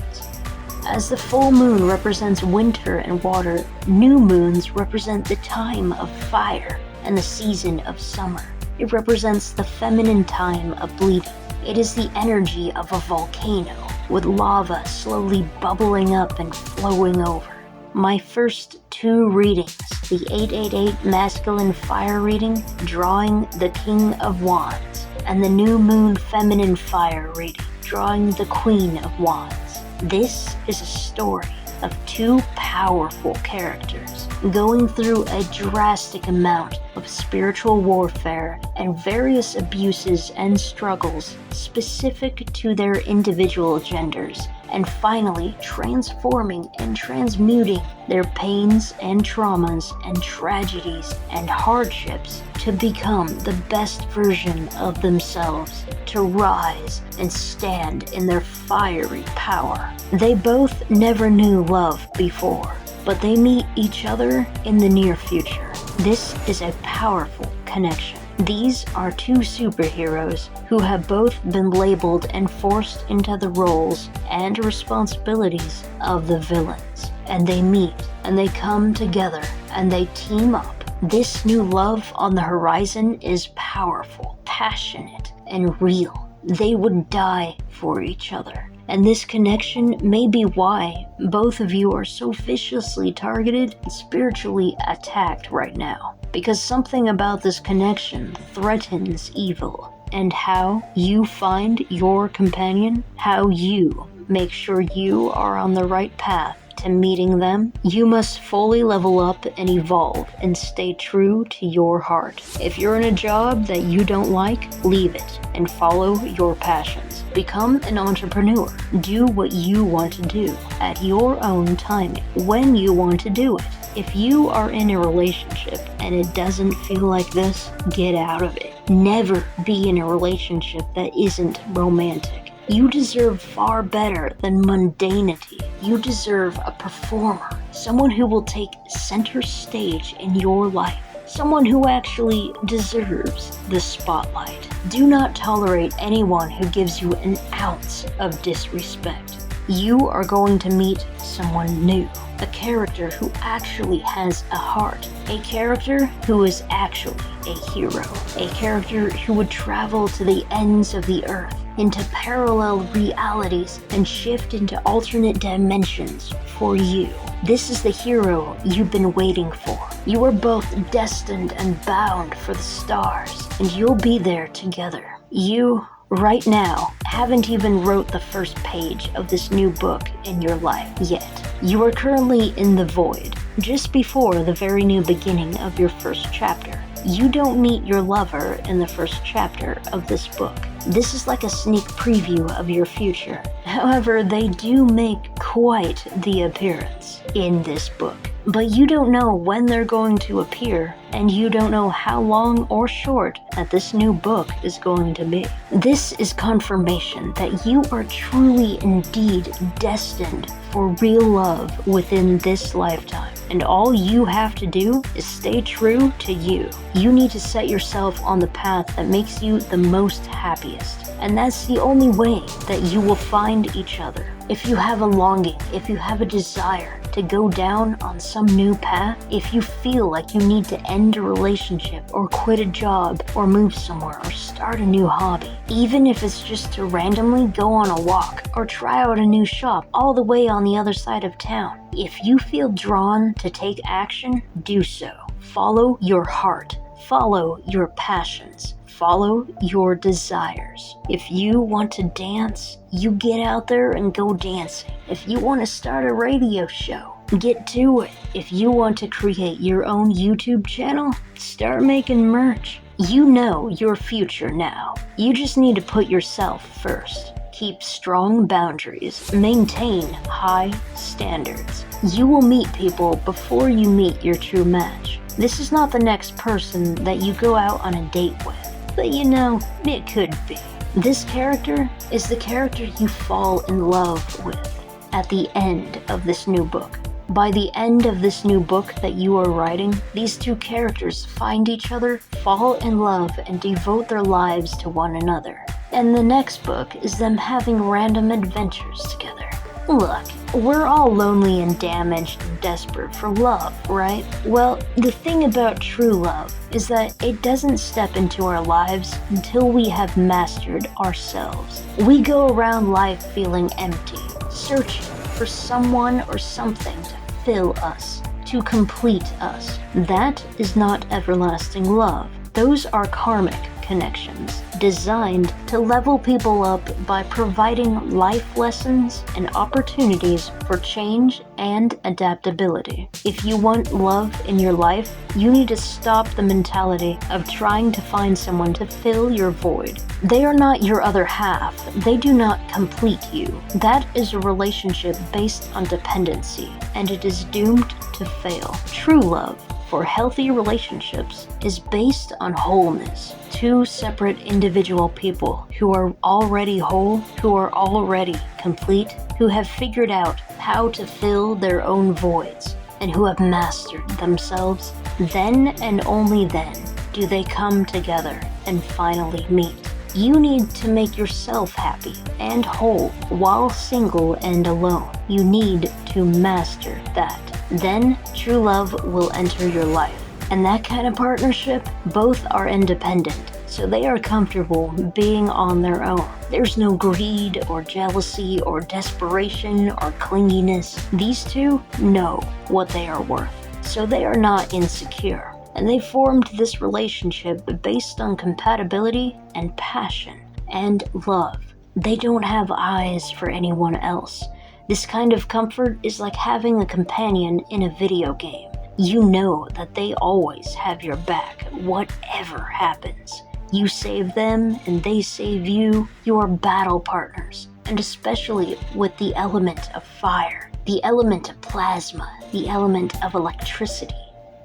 As the full moon represents winter and water, new moons represent the time of fire and the season of summer. It represents the feminine time of bleeding. It is the energy of a volcano, with lava slowly bubbling up and flowing over. My first 2 readings, the 888 masculine fire reading, drawing the King of Wands, and the new moon feminine fire reading, drawing the Queen of Wands. This is a story of 2 powerful characters going through a drastic amount of spiritual warfare and various abuses and struggles specific to their individual genders, and finally transforming and transmuting their pains and traumas and tragedies and hardships to become the best version of themselves, to rise and stand in their fiery power. They both never knew love before, but they meet each other in the near future. This is a powerful connection. These are 2 superheroes who have both been labeled and forced into the roles and responsibilities of the villains. And they meet, and they come together, and they team up. This new love on the horizon is powerful, passionate, and real. They would die for each other. And this connection may be why both of you are so viciously targeted and spiritually attacked right now. Because something about this connection threatens evil. And how you find your companion, how you make sure you are on the right path to meeting them, you must fully level up and evolve and stay true to your heart. If you're in a job that you don't like, leave it and follow your passions. Become an entrepreneur. Do what you want to do at your own timing, when you want to do it. If you are in a relationship and it doesn't feel like this, get out of it. Never be in a relationship that isn't romantic. You deserve far better than mundanity. You deserve a performer, someone who will take center stage in your life, someone who actually deserves the spotlight. Do not tolerate anyone who gives you an ounce of disrespect. You are going to meet someone new, a character who actually has a heart, a character who is actually a hero, a character who would travel to the ends of the earth, into parallel realities, and shift into alternate dimensions for you. This is the hero you've been waiting for. You are both destined and bound for the stars, and you'll be there together. You, right now, haven't even wrote the first page of this new book in your life yet. You are currently in the void, just before the very new beginning of your first chapter. You don't meet your lover in the first chapter of this book. This is like a sneak preview of your future. However, they do make quite the appearance in this book. but you don't know when they're going to appear, and you don't know how long or short that this new book is going to be. This is confirmation that you are truly indeed destined for real love within this lifetime, and all you have to do is stay true to you. You need to set yourself on the path that makes you the most happiest, and that's the only way that you will find each other. If you have a longing, if you have a desire to go down on some new path, if you feel like you need to end a relationship or quit a job or move somewhere or start a new hobby, even if it's just to randomly go on a walk or try out a new shop all the way on the other side of town, if you feel drawn to take action, do so. Follow your heart. Follow your passions. Follow your desires. If you want to dance, you get out there and go dancing. If you want to start a radio show, get to it. If you want to create your own YouTube channel, start making merch. You know your future now. You just need to put yourself first. Keep strong boundaries. Maintain high standards. You will meet people before you meet your true match. This is not the next person that you go out on a date with, but you know, it could be. This character is the character you fall in love with at the end of this new book. By the end of this new book that you are writing, these two characters find each other, fall in love, and devote their lives to one another. And the next book is them having random adventures together. Look, we're all lonely and damaged and desperate for love, right? Well, the thing about true love is that it doesn't step into our lives until we have mastered ourselves. We go around life feeling empty, searching for someone or something to fill us, to complete us. That is not everlasting love. Those are karmic connections, designed to level people up by providing life lessons and opportunities for change and adaptability. If you want love in your life, you need to stop the mentality of trying to find someone to fill your void. They are not your other half. They do not complete you. That is a relationship based on dependency, and it is doomed to fail. True love, for healthy relationships, is based on wholeness. Two separate individual people who are already whole, who are already complete, who have figured out how to fill their own voids, and who have mastered themselves. Then and only then do they come together and finally meet. You need to make yourself happy and whole while single and alone. You need to master that. Then true love will enter your life. And that kind of partnership, both are independent, so they are comfortable being on their own. There's no greed or jealousy or desperation or clinginess. These two know what they are worth, so they are not insecure. And they formed this relationship based on compatibility and passion and love. They don't have eyes for anyone else. This kind of comfort is like having a companion in a video game. You know that they always have your back, whatever happens. You save them and they save you. You are battle partners, and especially with the element of fire, the element of plasma, the element of electricity.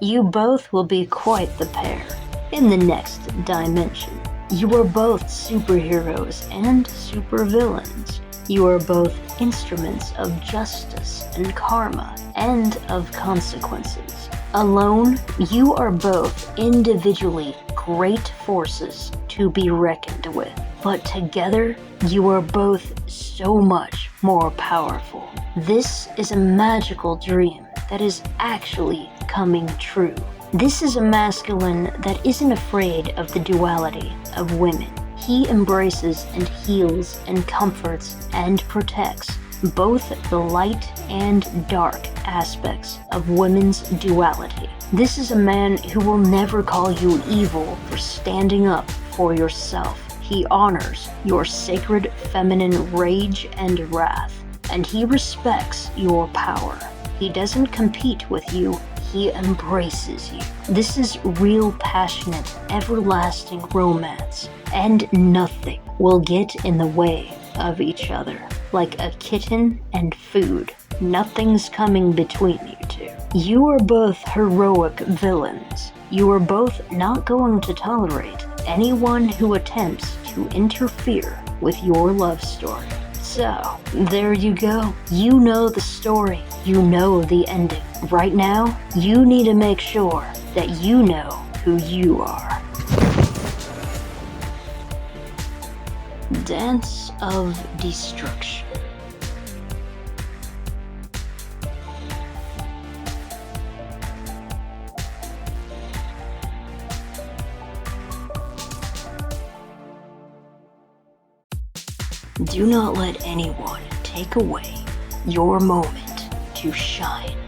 You both will be quite the pair. In the next dimension, you are both superheroes and supervillains. You are both instruments of justice and karma and of consequences. Alone, you are both individually great forces to be reckoned with, but together, you are both so much more powerful. This is a magical dream that is actually coming true. This is a masculine that isn't afraid of the duality of women. He embraces and heals and comforts and protects both the light and dark aspects of women's duality. This is a man who will never call you evil for standing up for yourself. He honors your sacred feminine rage and wrath, and he respects your power. He doesn't compete with you, he embraces you. This is real, passionate, everlasting romance, and nothing will get in the way of each other. Like a kitten and food, nothing's coming between you two. You are both heroic villains. You are both not going to tolerate anyone who attempts to interfere with your love story. So, there you go. You know the story. You know the ending. Right now, you need to make sure that you know who you are. Dance of Destruction. Do not let anyone take away your moment to shine.